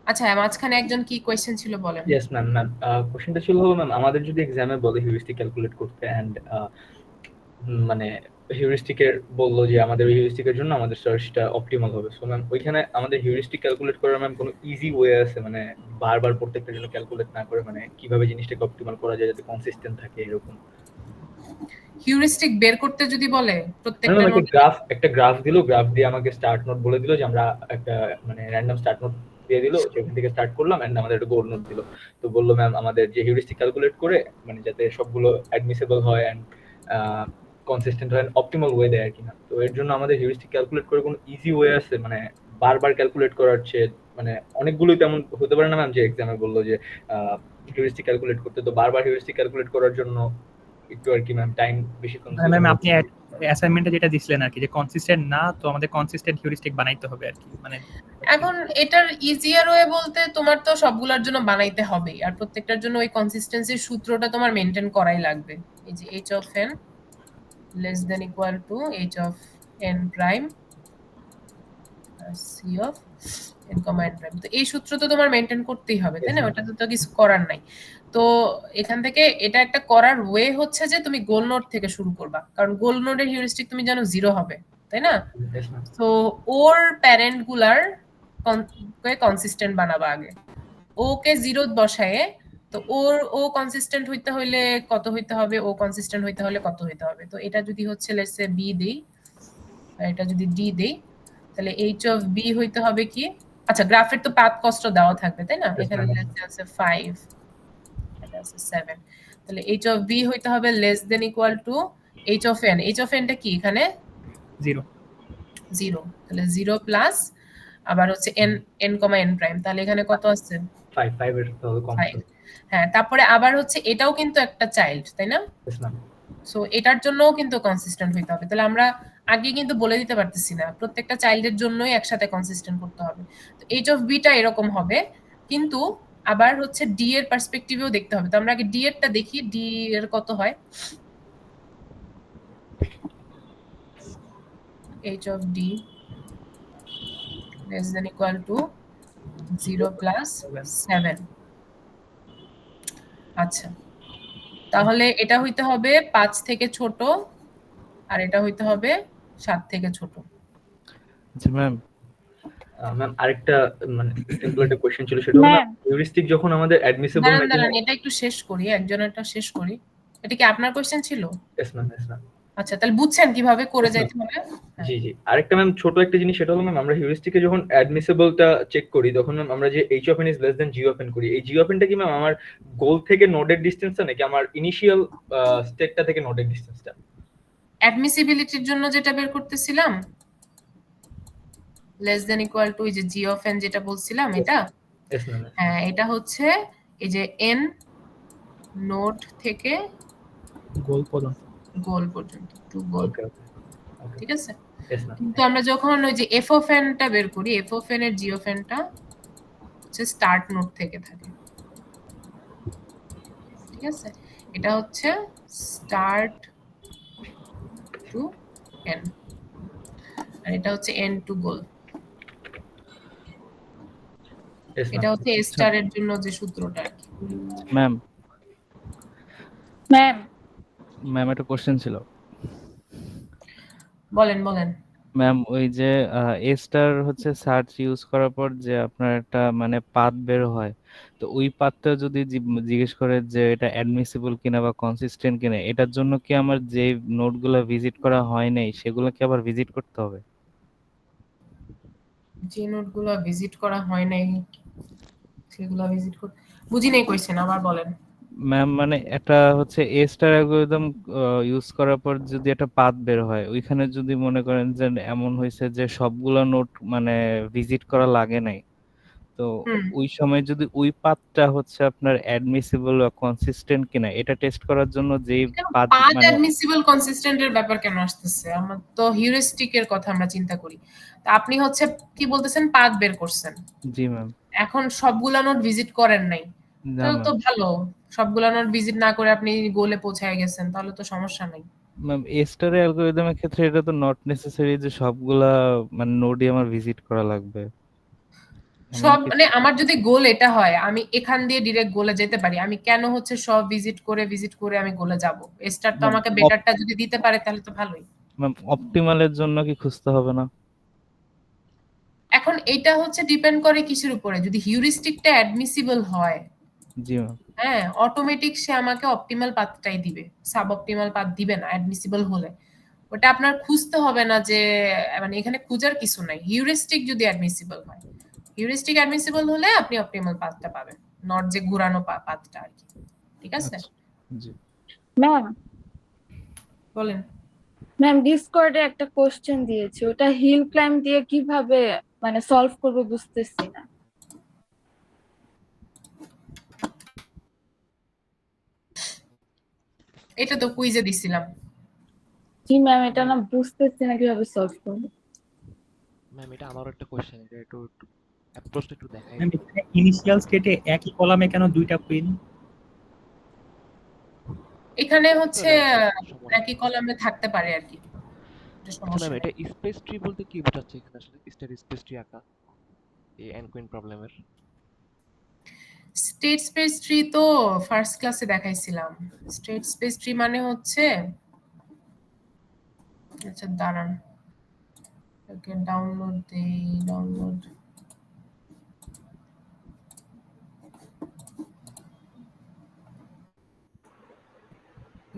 আচ্ছা, মাঝখানে একজন কি কোয়েশ্চেন ছিল বলেন। Yes ma'am. কোশ্চেনটা ছিল হলো ম্যাম, আমাদের যদি এক্সামে বলে হিউরিস্টিক ক্যালকুলেট করতে, এন্ড মানে হিউরিস্টিকের বললো যে আমাদের ওই হিউরিস্টিকের জন্য আমাদের সার্চটা অপটিমাল হবে। সো ম্যাম ওইখানে আমাদের হিউরিস্টিক ক্যালকুলেট করার ম্যাম কোনো ইজি ওয়ে আছে, মানে বারবার প্রত্যেকটা জন্য ক্যালকুলেট না করে, মানে কিভাবে জিনিসটাকে অপটিমাল করা যায় যাতে কনসিস্টেন্ট থাকে এরকম? হিউরিস্টিক বের করতে যদি বলে প্রত্যেকটা ম্যাম নোট একটা গ্রাফ দিল, গ্রাফ দিয়ে আমাকে স্টার্ট নোট বলে দিল যে আমরা একটা মানে র্যান্ডম স্টার্ট নোট দিয়ে দিল, সেখান থেকে স্টার্ট করলাম, এন্ড আমাদের একটা গোল নোট দিল। তো বললো ম্যাম আমাদের যে হিউরিস্টিক ক্যালকুলেট করে মানে যাতে সবগুলো অ্যাডমিসেবল হয় এন্ড কনসিস্টেন্ট হয়, অপটিমাল ওয়ে দেয় আর কি না। তো এর জন্য আমাদের হিউরিস্টিক ক্যালকুলেট করে কোনো ইজি ওয়ে আছে, মানে বারবার ক্যালকুলেট করার চেয়ে? মানে অনেকগুলোই তেমন হতে পারে না ম্যাম, যে এক্সামে বললো যে হিউরিস্টিক ক্যালকুলেট করতে, তো বারবার হিউরিস্টিক ক্যালকুলেট করার জন্য একটু আর কি ম্যাম টাইম বেশি কনজিউম। ম্যাম আপনি অ্যাসাইনমেন্টে যেটা দিছিলেন আর কি, যে কনসিস্টেন্ট না, তো আমাদের কনসিস্টেন্ট হিউরিস্টিক বানাইতে হবে আর কি। মানে এখন এটার ইজিয়ার ওয়ে বলতে তোমার তো সবগুলোর জন্য বানাইতে হবে, আর প্রত্যেকটার জন্য ওই কনসিস্টেন্সির সূত্রটা তোমার মেইনটেইন করাই লাগবে। এই যে h of n less than equal to h of n prime c of n comma n prime, তো এই সূত্র তো তোমার মেইনটেইন করতেই হবে, তাই না? ওটা তো কিছু করার নাই। তো এখান থেকে এটা একটা করার ওয়ে হচ্ছে যে তুমি গোল নোড থেকে শুরু করবা, কারণ গোল নোডের হিউরিস্টিক তুমি জানো 0 হবে, তাই না? Yes, ma'am. তো ওর প্যারেন্ট গুলার কনসিস্টেন্ট বানাবা আগে, ওকে 0 বসায়ে, তো ও কনসিস্টেন্ট হইতে হইলে কত হইতে হবে, ও কনসিস্টেন্ট হইতে হলে কত হইতে হবে। তো এটা যদি হচ্ছে লেটস সে বি দেই আর এটা যদি ডি দেই, তাহলে এইচ অফ বি হইতে হবে কি, আচ্ছা গ্রাফের তো পাথ কষ্ট দেওয়া থাকবে, তাই না? এখানে লেটস সে আছে 5, এটা আছে 7, তাহলে এইচ অফ বি হইতে হবে less than equal to H of N. H of এনটা কি এখানে 0 0, তাহলে 0 প্লাস আবার হচ্ছে n n, n প্রাইম, তাহলে এখানে কত আছে 5 এর তো কম 5। হ্যাঁ, তারপরে আবার হচ্ছে এটাও কিন্তু একটা চাইল্ড, তাই না? Yes, ma'am. সো এটার জন্যও কিন্তু কনসিস্টেন্ট হইতে হবে। তাহলে আমরা আগে কিন্তু বলে দিতে পারতেছি না, প্রত্যেকটা চাইল্ডের জন্যই একসাথে কনসিস্টেন্ট করতে হবে। তো এইচ অফ বিটা এরকম হবে, কিন্তু আবার হচ্ছে ডি এর পার্সপেক্টিভেও দেখতে হবে। তো আমরা আগে ডি এরটা দেখি, ডি এর কত হয়। H of D less than equal to 0 plus 7। আচ্ছা, তাহলে এটা হইতে হবে 5 থেকে ছোট আর এটা হইতে হবে 7 থেকে ছোট। আচ্ছা ম্যাম, ম্যাম আরেকটা মানে সিম্পল একটা কোশ্চেন ছিল, সেটা হলো হিউরিস্টিক যখন আমাদের অ্যাডমিসিবল দাঁড়ান, এটা একটু শেষ করি, একজনেরটা শেষ করি। এটা কি আপনার কোশ্চেন ছিল? Yes, ma'am. Yes, ma'am. আচ্ছা, তাহলে বুঝছেন কিভাবে করে যাইতে হবে? জি জি, আরেকটা ম্যাম ছোট একটা জিনিস, সেটা হলো ম্যাম আমরা হিউরিস্টিকে যখন অ্যাডমিসিবলটা চেক করি তখন ম্যাম আমরা যে h of n is less than g of n করি, এই g of n টা কি ম্যাম আমার গোল থেকে নোডের ডিসটেন্সটা নাকি আমার ইনিশিয়াল স্টেটটা থেকে নোডের ডিসটেন্সটা? অ্যাডমিসিবিলিটির জন্য যেটা বের করতেছিলাম less than equal to এই যে g of n যেটা বলছিলাম এটা, Yes, ma'am. হ্যাঁ এটা হচ্ছে এই যে n নোড থেকে গোল পর্যন্ত টু গোল, Okay. ঠিক আছে? Yes, ma'am. কিন্তু আমরা যখন ওই যে f of n টা বের করি, f of n এর g of n টা হচ্ছে স্টার্ট নোড থেকে থাকে, ঠিক আছে? এটা হচ্ছে স্টার্ট টু n আর এটা হচ্ছে n টু গোল। Yes, এটা ma'am. হচ্ছে a স্টার এর জন্য যে সূত্রটা আর কি। ম্যাম ম্যাম একটা কোশ্চেন ছিল। বলেন। ম্যাম ওই যে এ স্টার হচ্ছে সার্চ ইউজ করার পর যে আপনার একটা মানে পাথ বের হয়, তো ওই পাথটা যদি জিজ্ঞেস করে যে এটা অ্যাডমিসিবল কিনা বা কনসিস্টেন্ট কিনা, এটার জন্য কি আমার যে নোটগুলো ভিজিট করা হয় নাই সেগুলো কি আবার ভিজিট করতে হবে? যে নোটগুলো ভিজিট করা হয় নাই সেগুলো ভিজিট করতে, বুঝি নাই কোশ্চেন, আবার বলেন। ম্যাম মানে একটা হচ্ছে এ স্টার অ্যালগরিদম ইউজ করার পর যদি একটা পাথ বের হয়, ওইখানে যদি মনে করেন যে এমন হয়েছে যে সবগুলা নোট মানে ভিজিট করা লাগে নাই, তো ওই সময় যদি ওই পাথটা হচ্ছে আপনার অ্যাডমিসিবল বা কনসিস্টেন্ট কিনা এটা টেস্ট করার জন্য যেই পাথ পাথ মানে অ্যাডমিসিবল কনসিস্টেন্ট এর ব্যাপার কেন আসতেছে? আমরা তো হিউরিস্টিক এর কথা আমরা চিন্তা করি। তো আপনি হচ্ছে কি বলতেছেন, পাথ বের করছেন, জি ম্যাম। এখন সবগুলা নোট ভিজিট করেন নাই, না তাহলে তো ম্যাম, ভালো, সবগুলা নোট ভিজিট না করে আপনি গোলে পৌঁছায় গেছেন, তাহলে তো সমস্যা নাই। ম্যাম এ স্টার অ্যালগরিদমের ক্ষেত্রে এটা তো নট নেসেসারি যে সবগুলা মানে নোডই আমার ভিজিট করা লাগবে। সব মানে আমার যদি গোল এটা হয় আমি এখান দিয়ে ডাইরেক্ট গোলে যেতে পারি, আমি কেন হচ্ছে সব ভিজিট করে আমি গোলে যাব? স্টার তো আমাকে বেটারটা যদি দিতে পারে তাহলে তো ভালোই। ম্যাম অপটিমালের জন্য কি খুঁজতে হবে না? এখন এটা হচ্ছে ডিপেন্ড করে কিসের উপরে, যদি হিউরিস্টিকটা অ্যাডমিসিবল হয়, জি ম্যাম, হ্যাঁ অটোমেটিক সে আমাকে অপটিমাল পাথটাই দিবে, সাব অপটিমাল পাথ দিবে না অ্যাডমিসিবল হলে। ওটা আপনার খুঁজতে হবে না, যে মানে এখানে খুঁজার কিছু নাই। হিউরিস্টিক যদি অ্যাডমিসিবল হয়, হিউরিস্টিক অ্যাডমিসিবল হলে আপনি অপটিমাল পাথটা পাবেন, নট যে ঘোরানো পাথটা আর কি, ঠিক আছে? জি ম্যাম বলেন। ডিসকর্ডে একটা কোশ্চেন দিয়েছে, ওটা হিল ক্লাইম্ব দিয়ে কিভাবে মানে সলভ করব বুঝতেছি না। এটা তো কুইজে দিছিলাম। জি ম্যাম, এটা না বুঝতেছি না কিভাবে সলভ করব। ম্যাম এটা আমারও একটা কোশ্চেন, এটা একটু অ্যাপ্রোচটা একটু দেখাই। ম্যাম এখানে ইনিশিয়াল স্টেটে একই কলামে কেন দুইটা কুইন? এখানে হচ্ছে একই কলামে থাকতে পারে আর কি, এটা সমস্যা ম্যাম নেই। এটা স্পেস ট্রি বলতে কি বোঝাচ্ছে এখানে আসলে? স্টার স্পেস ট্রি আঁকা এই এন কুইন প্রবলেমের? স্টেট স্পেস ট্রি তো ফার্স্ট ক্লাসে দেখাইছিলাম। স্টেট স্পেস ট্রি মানে হচ্ছে, আচ্ছা দাঁড়ান, ওকে ডাউনলোড দেই, ডাউনলোড।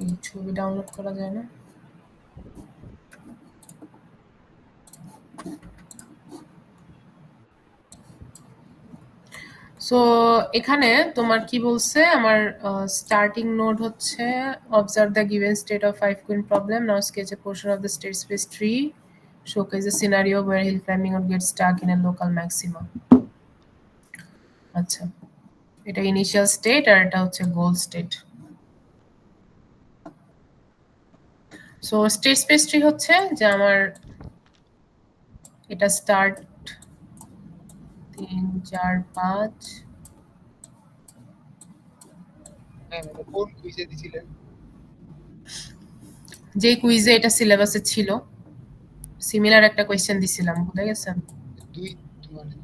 এই ছবি ডাউনলোড করা যায় না? সো এখানে তোমার কি বলছে, আমার স্টার্টিং নোড হচ্ছে observe the given state of 5 queen problem, now sketch a portion of the state space tree, showcase a scenario where hill climbing would get stuck in a local maxima. আচ্ছা, এটা initial state আর এটা হচ্ছে goal state. So state space tree হচ্ছে যে আমার এটা start 3 4 5। হ্যাঁ কোন কুইজে দিছিলেন? যে কুইজে এটা সিলেবাসে ছিল, সিমিলার একটা কোশ্চেন দিছিলাম, ভুলে গেছেন? দুই মানে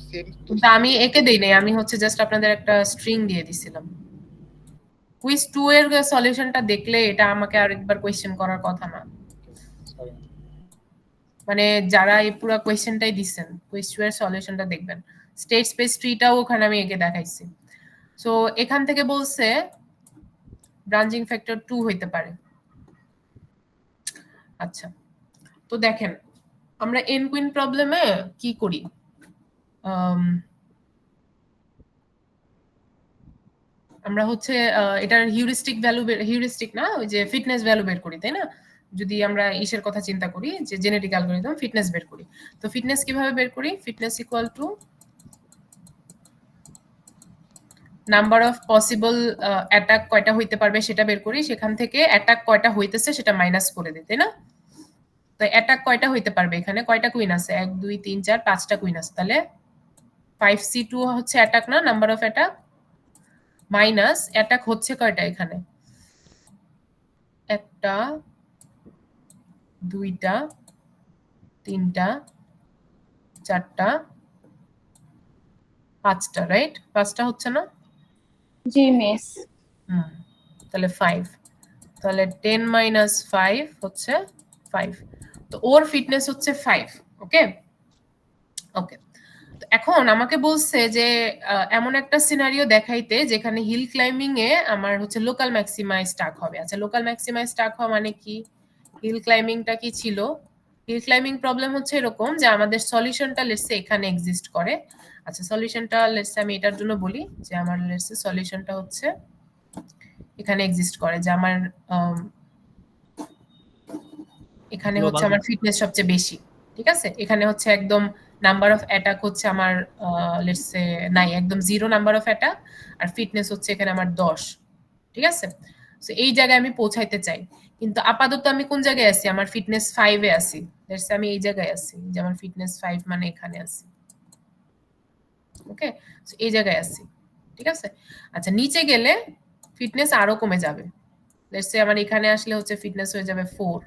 সেম। কিন্তু আমি একে দেই নাই, আমি হচ্ছে জাস্ট আপনাদের একটা স্ট্রিং দিয়ে দিছিলাম। কুইজ 2 এর সলিউশনটা দেখলে এটা আমাকে আরেকবার কোশ্চেন করার কথা না। মানে যারা এই পুরো কোশ্চেনটাই দিছেন, কুইজ 2 এর সলিউশনটা দেখবেন। স্টেট স্পেস ট্রিটাও ওখানে আমি একে দেখাইছি। সো এখান থেকে বলছে ব্রাঞ্চিং ফ্যাক্টর 2 হইতে পারে। আচ্ছা, তো দেখেন আমরা এন কুইন প্রবলেমে কি করি, আমরা হচ্ছে এটার হিউরিস্টিক ভ্যালু, হিউরিস্টিক না, ওই যে ফিটনেস ভ্যালু বের করি, তাই না? যদি আমরা ইসের কথা চিন্তা করি যে জেনেটিক অ্যালগরিদম, ফিটনেস বের করি। তো ফিটনেস কিভাবে বের করি? Fitness equal to number of possible attack কয়টা হইতে পারবে সেটা বের করি, সেখান থেকে অ্যাটাক কয়টা হইতেছে সেটা মাইনাস করে দিই, তাই না? তো অ্যাটাক কয়টা হইতে পারবে, এখানে কয়টা কুইন আছে? 1 2 3 4 5টা কুইন আছে, তাহলে 5c2 হচ্ছে অ্যাটাক না, number of attack, minus attack হচ্ছে কয়টা এখানে? 1টা 2টা 3টা 4টা 5টা, রাইট? 5টা হচ্ছে না? জি মিস। তাহলে 5, তাহলে 10 মাইনাস 5 হচ্ছে 5। তো ওর ফিটনেস হচ্ছে 5। ওকে ওকে, তো এখন আমাকে বলছে যে এমন একটা সিনারিও দেখাইতে যেখানে হিল ক্লাইম্বিং এ আমার হচ্ছে লোকাল ম্যাক্সিমায় স্টাক হবে। আচ্ছা, লোকাল ম্যাক্সিমায় স্টাক হওয়া মানে কি? হিল ক্লাইম্বিংটা কি ছিল? হিল ক্লাইম্বিং প্রবলেম হচ্ছে এরকম যে আমাদের সলিউশনটা লেটসে এখানে এক্সিস্ট করে। আচ্ছা, সলিউশনটা লেটসে আমি এটার জন্য বলি যে আমার লেটসে সলিউশনটা হচ্ছে এখানে এক্সিস্ট করে, যে আমার এখানে হচ্ছে আমার ফিটনেস সবচেয়ে বেশি, ঠিক আছে? এখানে হচ্ছে একদম নাম্বার অফ অ্যাটাক হচ্ছে আমার লেটস সে নাই, একদম 0 নাম্বার অফ অ্যাটাক, আর ফিটনেস হচ্ছে এখানে আমার 10, ঠিক আছে? সো এই জায়গায় আমি পৌঁছাইতে চাই, কিন্তু আপাতত আমি কোন জায়গায় আছি? আমার ফিটনেস 5 এ আছি, লেটস সে আমি এই জায়গায় আছি, যে আমার ফিটনেস 5 মানে এখানে আছি। ওকে, সো এই জায়গায় আছি, ঠিক আছে? আচ্ছা, নিচে গেলে ফিটনেস আরো কমে যাবে, লেটস সে আমার এখানে আসলে হচ্ছে ফিটনেস হয়ে যাবে 4,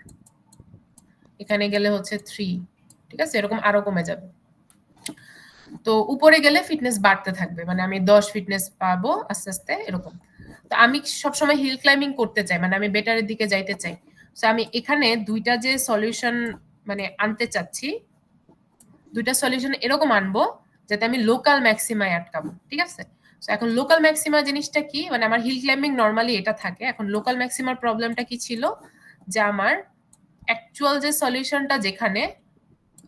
এখানে গেলে হচ্ছে 3, ঠিক আছে? এরকম আরো কমে যাবে। তো উপরে গেলে ফিটনেস বাড়তে থাকবে, মানে আমি 10 ফিটনেস পাবো আস্তে আস্তে এরকম। তো আমি সবসময় হিল ক্লাইম্বিং করতে চাই, মানে আমি বেটারের দিকে যাইতে চাই। সো আমি এখানে দুইটা যে সলিউশন মানে আনতে চাচ্ছি, দুইটা সলিউশন এরকম আনবো যাতে আমি লোকাল ম্যাক্সিমায় আটকাবো, ঠিক আছে? সো এখন লোকাল ম্যাক্সিমা জিনিসটা কি? মানে আমার হিল ক্লাইম্বিং নরমালি এটা থাকে, এখন লোকাল ম্যাক্সিমার প্রবলেমটা কি ছিল? যে আমার অ্যাকচুয়াল যে সলিউশনটা যেখানে,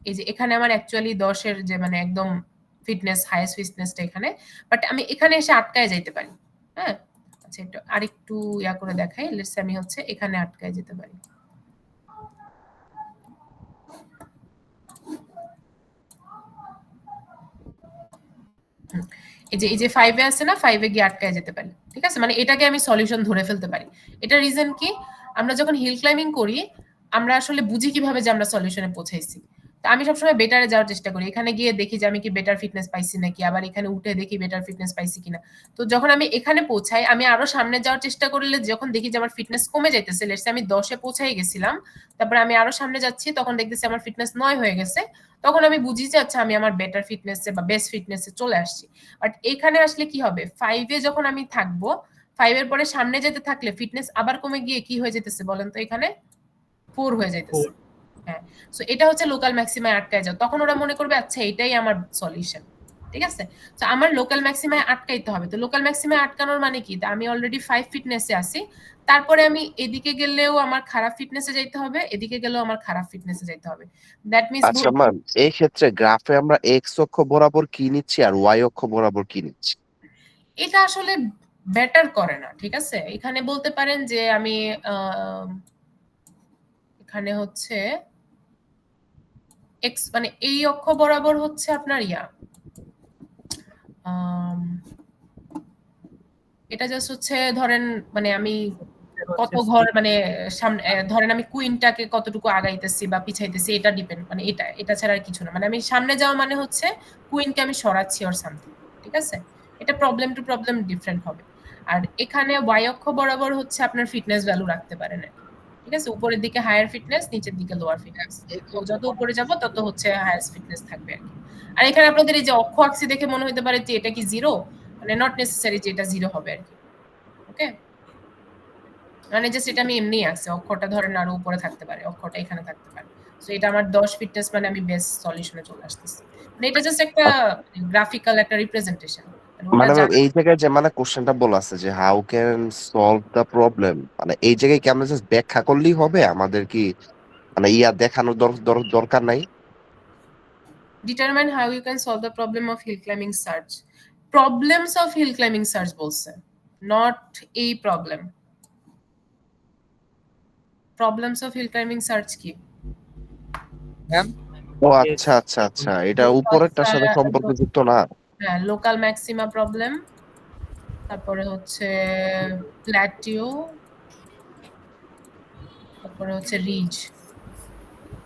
এই যে এখানে আমার অ্যাকচুয়ালি 10 এর যে মানে একদম ফিটনেস, হাইয়েস্ট ফিটনেসটা এখানে, বাট আমি এখানে এসে আটকায় যাইতে পারি। হ্যাঁ, আচ্ছা, একটু আরেকটু ইয়া করে দেখাই, লেটস আমি হচ্ছে এখানে আটকায় যেতে পারি। এই যে 5 এ আছে না, 5 এ গিয়ে আটকায় যেতে পারি, ঠিক আছে? মানে এটাকে আমি সলিউশন ধরে ফেলতে পারি। এটা রিজন কি? আমরা যখন হিল ক্লাইম্বিং করি আমরা আসলে বুঝি কিভাবে যে আমরা সলিউশনে পৌঁছাইছি। তো আমি সবসময় বেটারে যাওয়ার চেষ্টা করি, এখানে গিয়ে দেখি যে আমি কি বেটার ফিটনেস পাইছি নাকি, আবার এখানে উঠে দেখি বেটার ফিটনেস পাইছি কিনা। তো যখন আমি এখানে পৌঁছাই, আমি আরো সামনে যাওয়ার চেষ্টা করলে যখন দেখি যে আমার ফিটনেস কমে যাইতেছে, লেটস সে আমি 10-এ পৌঁছাই গেছিলাম, তারপরে আমি আরো সামনে যাচ্ছি, তখন দেখতেছি আমার ফিটনেস 9 হয়ে গেছে, তখন আমি বুঝি যে আচ্ছা আমি আমার বেটার ফিটনেসে বা বেস্ট ফিটনেসে চলে আসছি। বাট এখানে আসলে কি হবে, 5-এ যখন আমি থাকবো, 5-এর পরে সামনে যেতে থাকলে ফিটনেস আবার কমে গিয়ে কি হয়ে যেতেছে বলেন তো, এখানে 4 হয়ে যাইতেছে। হ্যাঁ, সো এটা হচ্ছে লোকাল ম্যাক্সিমায় আটকায় যাও। তখন ওরা মনে করবে আচ্ছা এটাই আমার সলিউশন, ঠিক আছে। তো আমার লোকাল ম্যাক্সিমায় আটকাইতে হবে। তো লোকাল ম্যাক্সিমায় আটকানোর মানে কি, আমি অলরেডি 5 ফিটনেসে আছি, তারপরে আমি এদিকে গেলেও আমার খারাপ ফিটনেসে যাইতে হবে, এদিকে গেলেও আমার খারাপ ফিটনেসে যাইতে হবে। দ্যাট মিন্স আচ্ছা ম্যাম, এই ক্ষেত্রে গ্রাফে আমরা এক্স অক্ষ বরাবর কি নিচ্ছি আর ওয়াই অক্ষ বরাবর কি নিচ্ছি? এটা আসলে বেটার করে না, ঠিক আছে। এখানে বলতে পারেন যে আমি এখানে হচ্ছে এক্স মানে এই অক্ষ বরাবর হচ্ছে আপনার এটা জাস্ট হচ্ছে ধরেন মানে আমি কত ঘর মানে সামনে ধরেন আমি কুইনটাকে কতটুকু আগাইতেছি বা পিছাইতেছি, এটা ডিপেন্ড, মানে এটা ছাড়া আর কিছু না। মানে আমি সামনে যাওয়া মানে হচ্ছে কুইনকে আমি সরাচ্ছি অর সামথিং, ঠিক আছে। এটা প্রবলেম টু প্রবলেম ডিফারেন্ট হবে। আর এখানে ওয়াই অক্ষ বরাবর হচ্ছে আপনার ফিটনেস ভ্যালু রাখতে পারেন, ঠিক আছে। উপরের দিকে হায়ার ফিটনেস, নিচের দিকে লোয়ার ফিটনেস। যত উপরে যাব তত হচ্ছে হায়ার ফিটনেস থাকবে আর কি। আর এখানে আপনাদের এই যে অক্ষ আঁকছি দেখে মনে হতে পারে যে এটা কি জিরো, মানে নট নেসেসারি যে এটা জিরো হবে আর কি। ওকে, মানে জাস্ট এটা আমি এমনি আঁকছি, অক্ষরটা ধরেন আরো উপরে থাকতে পারে, অক্ষরটা এখানে থাকতে পারে। সো এটা আমার 10 ফিটনেস মানে আমি বেস্ট সলিউশনে চলে আসতেছি। মানে এটা জাস্ট একটা গ্রাফিক্যাল একটা রিপ্রেজেন্টেশন। মানে এই জায়গায় যে মানে কোশ্চেনটা বলা আছে যে how can solve the problem, মানে এই জায়গায় কি আমরা জাস্ট ব্যাখ্যা করলেই হবে? আমাদের কি মানে দেখানোর দরকার নাই? Determine how you can solve the problem of hill climbing search. Problems of hill climbing search বলছে, not a problem. Problems of hill climbing search কি? ও আচ্ছা আচ্ছা আচ্ছা, এটা উপরেরটার সাথে সম্পর্কযুক্ত না। হ্যাঁ, লোকাল ম্যাক্সিমা প্রবলেম, তারপরে হচ্ছে প্ল্যাটিউ, তারপরে হচ্ছে রিজ।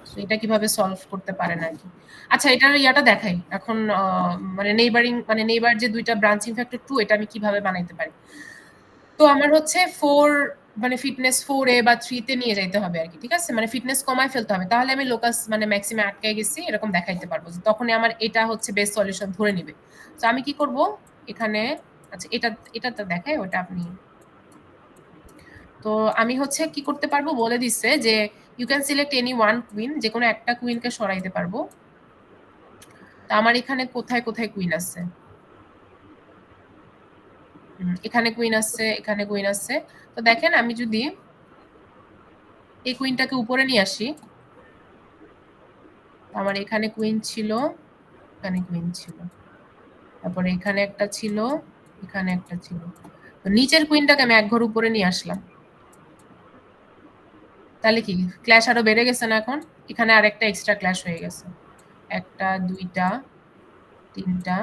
সো এটা কিভাবে সলভ করতে পারেন আর কি। আচ্ছা, এটার ইয়াটা দেখাই এখন, মানে নেইবার যে দুইটা ব্রাঞ্চিং ফ্যাক্টর 2, এটা আমি কিভাবে বানাইতে পারি। তো আমার হচ্ছে 4 মানে ফিটনেস 4A বা 3 তে নিয়ে যাইতে হবে আর কি, ঠিক আছে। মানে ফিটনেস কমায় ফেলতে হবে, তাহলে আমি লোকাস মানে ম্যাক্সিমে আটকে গেছি এরকম দেখাইতে পারবো, তখনই আমার এটা হচ্ছে বেস্ট সলিউশন ধরে নিবে। তো আমি কি করব এখানে, আচ্ছা এটা তো দেখায়, ওটা আপনি, তো আমি হচ্ছে কি করতে পারবো বলে দিচ্ছে যে you can select any one queen, যে কোনো একটা কুইনকে সরাইতে পারবো। তো আমার এখানে কোথায় কোথায় কুইন আছে, এখানে কুইন আছে, এখানে কুইন আছে। তো দেখেন আমি যদি এই কুইনটাকে উপরে নিয়ে আসি, আমার এখানে কুইন ছিল, এখানে কুইন ছিল, তারপরে এখানে একটা ছিল, এখানে একটা ছিল। তো নিচের কুইনটাকে আমি এক ঘর উপরে নিয়ে আসলাম, তাহলে কি ক্ল্যাশ আরো বেড়ে গেছে না? এখন এখানে আরেকটা এক্সট্রা ক্ল্যাশ হয়ে গেছে, একটা, দুইটা, তিনটা,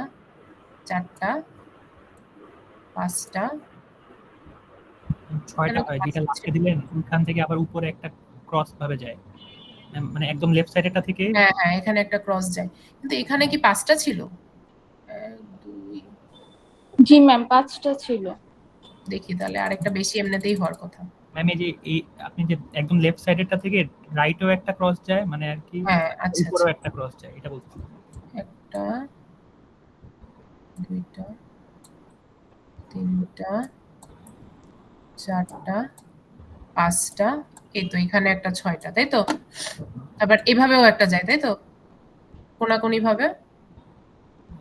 চারটা, পাঁচটা, 6টা হয়। যেটা লাস্টে দিলেন ওখান থেকে আবার উপরে একটা ক্রস ভাবে যায়, মানে একদম লেফট সাইডেরটা থেকে। হ্যাঁ হ্যাঁ, এখানে একটা ক্রস যায়, কিন্তু এখানে কি 5টা ছিল? 1 2, জি ম্যাম 5টা ছিল। দেখি তাহলে আরেকটা বেশি এমনিতেই হওয়ার কথা। ম্যাম এই যে আপনি যে একদম লেফট সাইডেরটা থেকে রাইটেও একটা ক্রস যায়, মানে আর কি হ্যাঁ, আচ্ছা উপরেও একটা ক্রস যায়, এটা বলছি। একটা, দুইটা, তিনটা, চারটা, পাঁচটা, এই তো এখানে একটা 6টা, তাই তো। আবার এভাবেও একটা যায়, তাই তো, কোনাকুনি ভাবে।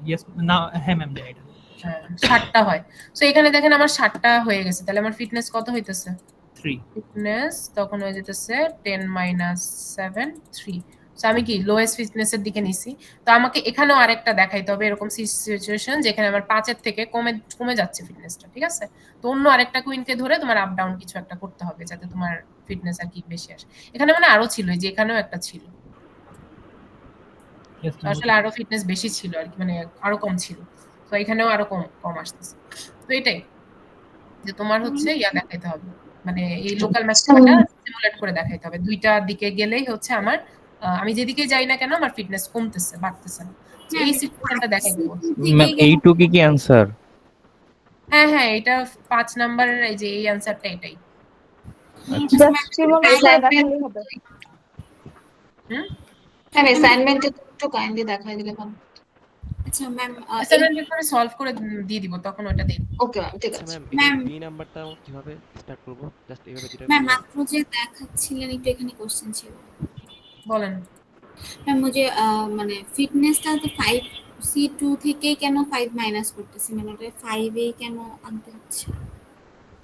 ইয়েস না, হ্যাঁ ম্যাম যায়, এটা হ্যাঁ 7টা হয়। সো এখানে দেখেন আমার 7টা হয়ে গেছে, তাহলে আমার ফিটনেস কত হইতেছে? 3 ফিটনেস তখন হয়ে যেতেছে 10 - 7 3। সো আমি কি লোয়েস্ট ফিটনেসের দিকে নিছি। তো আমাকে এখানেও আরেকটা দেখাইতে হবে এরকম সিচুয়েশন যেখানে আমার 5-এর থেকে কমে যাচ্ছে ফিটনেসটা, ঠিক আছে। তো অন্য আরেকটা কুইনকে ধরে তোমার আপ ডাউন কিছু একটা করতে হবে যাতে তোমার ফিটনেস আর কি বেশি আসে। এখানে মানে আরো ছিল, এই যে এখানেও একটা ছিল, আসলে আরো ফিটনেস বেশি ছিল আর কি, মানে আরো কম ছিল। তো এখানেও আরো কম আসতেছে। তো এটাই যে তোমার হচ্ছে ইয়া দেখাইতে হবে, মানে এই লোকাল ম্যাক্সিমাটা সিমুলেট করে দেখাইতে হবে। দুইটা দিকে গেলেই হচ্ছে আমার আমি যেদিকে যাই না কেন আমার ফিটনেস কমতেছে বাড়তেছে না। তো এই সিচুয়েশনটা দেখাই দেবো। ম্যাম এইটুকু কি অ্যান্সার? হ্যাঁ হ্যাঁ, এটা 5 নাম্বারের এই যে এই অ্যান্সারটা এটাই। ম্যাম অ্যাসাইনমেন্টে একটু কাইন্ডলি দেখাই দিলে ভালো। আচ্ছা ম্যাম অ্যাসাইনমেন্ট করে সলভ করে দিয়ে দিব, তখন ওটা দিই। ওকে ম্যাম ঠিক আচ্ছা আছে। ম্যাম বি নাম্বারটা কিভাবে স্টার্ট করব? জাস্ট এইভাবে দিলে ম্যাম মাত্র যে দেখাচ্ছিলেন একটু এখানে কোশ্চেন ছিল। বলেন। ম্যাম মুझे মানে ফিটনেসটা তো 5C2 থেকে কেন 5 মাইনাস করতেছি, মানে ওটা 5 এ কেন আনতে হচ্ছে?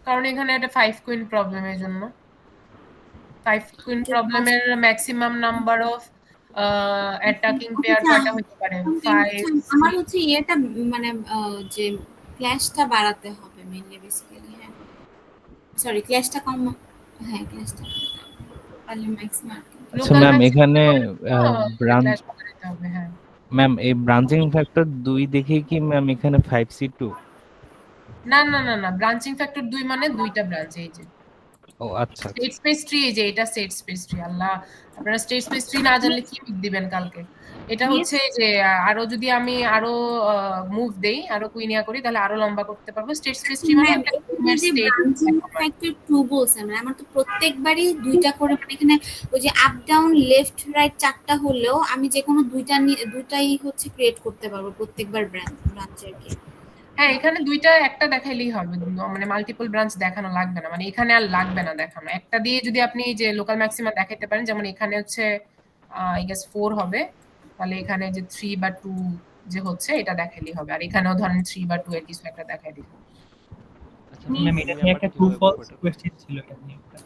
কারণ এখানে একটা 5 কুইন প্রবলেমের জন্য 5 কুইন প্রবলেমের maximum number of attacking pair কয়টা হতে পারে? 5। আমার হচ্ছে এটা মানে যে ক্ল্যাশটা বাড়াতে হবে মেইনলি বেসিক্যালি। হ্যাঁ সরি, ক্ল্যাশটা কম, হ্যাঁ ক্ল্যাশটা পারলে ম্যাক্সিমাম। আচ্ছা ম্যাম এখানে ব্রাঞ্চ হ্যাঁ ম্যাম এই ব্রাঞ্চিং ফ্যাক্টর 2 দেখেই কি ম্যাম এখানে 5C2? না না না না, ব্রাঞ্চিং ফ্যাক্টর 2 মানে দুইটা ব্রাঞ্চ। এই যে ও আচ্ছা স্টেট স্পেস ট্রি, এই যে এটা স্টেট স্পেস ট্রি। আল্লাহ, আপনারা স্টেট স্পেস ট্রি না জানলে কি দিবেন কালকে। এটা হচ্ছে যে আরো যদি আমি আরো মুভ দেই, আরো কুইনিয়া করি, তাহলে আরো লম্বা করতে পারবো। স্টেট স্পেস ট্রি মানে একটা স্টেট ফ্যাক্টর 2 বলছেন, মানে আমার তো প্রত্যেকবারই দুইটা করে, মানে এখানে ওই যে আপ ডাউন লেফট রাইট চারটা হলেও আমি যে কোনো দুইটাই হচ্ছে ক্রিয়েট করতে পারবো প্রত্যেকবার ব্রাঞ্চের কে। হ্যাঁ, এখানে দুইটা একটা দেখাইলেই হবে, মানে মাল্টিপল ব্রাঞ্চ দেখানো লাগবে না, মানে এখানে আর লাগবে না দেখানো। একটা দিয়ে যদি আপনি যে লোকাল ম্যাক্সিমা দেখাইতে পারেন, যেমন এখানে হচ্ছে আই গেস 4 হবে, তাহলে এখানে যে 3 বা 2 যে হচ্ছে এটা দেখাইলেই হবে। আর এখানেও ধরেন 3 বা 2 এর কিছু একটা দেখাই দিই। ম্যাম এটা নিয়ে একটা ট্রু ফলস কোশ্চেন ছিল এখানে একটা।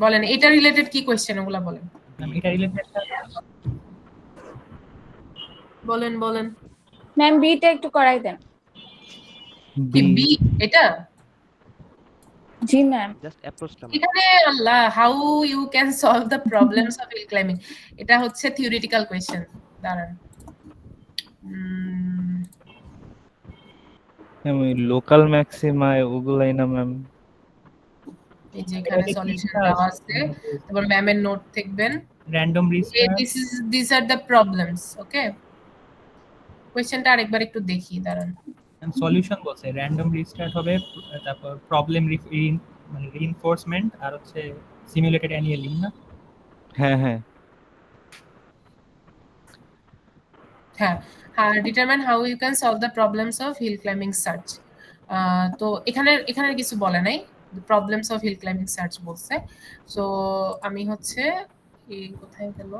বলেন এটা রিলেটেড কি কোশ্চেন, ওগুলা বলেন। ম্যাম এটা রিলেটেড বলেন বলেন। ম্যাম বিটা একটু করাই দেন। বি এটা? জি ম্যাম। জাস্ট অ্যাপ্রোচটা এখানে আল্লাহ, how you can solve the problems of hill climbing, এটা হচ্ছে থিওরিটিক্যাল কোশ্চেন। দাঁড়ান, ওই লোকাল ম্যাক্সিমায় ওগুলাই না ম্যাম? এই যে এখানে সলিউশন দেওয়া আছে, তারপর ম্যামের নোট দেখবেন random restart. This are the problems. Okay, কোশ্চেনটা আরেকবার একটু দেখি, দাঁড়ান। সলিউশন বলছে র‍্যান্ডম রিস্টার্ট হবে, তারপর প্রবলেম মানে রিইনফোর্সমেন্ট, আর হচ্ছে সিমুলেটেড অ্যানিয়েলিং না? হ্যাঁ হ্যাঁ হ্যাঁ, determine how you can solve the problems of hill climbing search. তো এখানে কিছু বলে নাই, problems of hill climbing search বলছে। সো আমি হচ্ছে এই কোথায় গেল,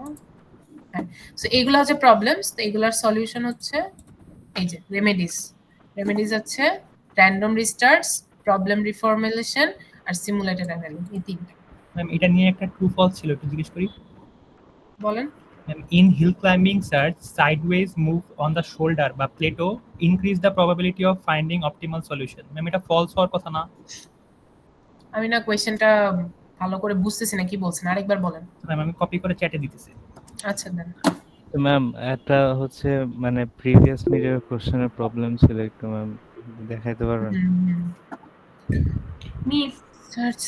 হ্যাঁ, সো এইগুলা হচ্ছে প্রবলেমস। তো এগুলার সলিউশন হচ্ছে এই যে রেমেডিস হচ্ছে র্যান্ডম রিস্টার্টস, প্রবলেম রিফর্মুলেশন আর সিমুলেটেড অ্যানালিসিস, এই তিনটা। ম্যাম এটা নিয়ে একটা ট্রু ফলস ছিল, একটু জিজ্ঞেস করি। বলেন। In hill climbing search, sideways move on the shoulder বা plateau increase the probability of finding optimal solution. Ma'am এটা ফলস হওয়ার কথা না? আমি না কোশ্চেনটা ভালো করে বুঝতেছি না কি বলছেন, আরেকবার বলেন। ম্যাম আমি কপি করে চ্যাটে দিতেছি। আচ্ছা দেন। তো ম্যাম এটা হচ্ছে মানে প্রিভিয়াস মিডিয়ার কোশ্চেনের প্রবলেম ছিল, একটু ম্যাম দেখাইতে পারবেন? Miss search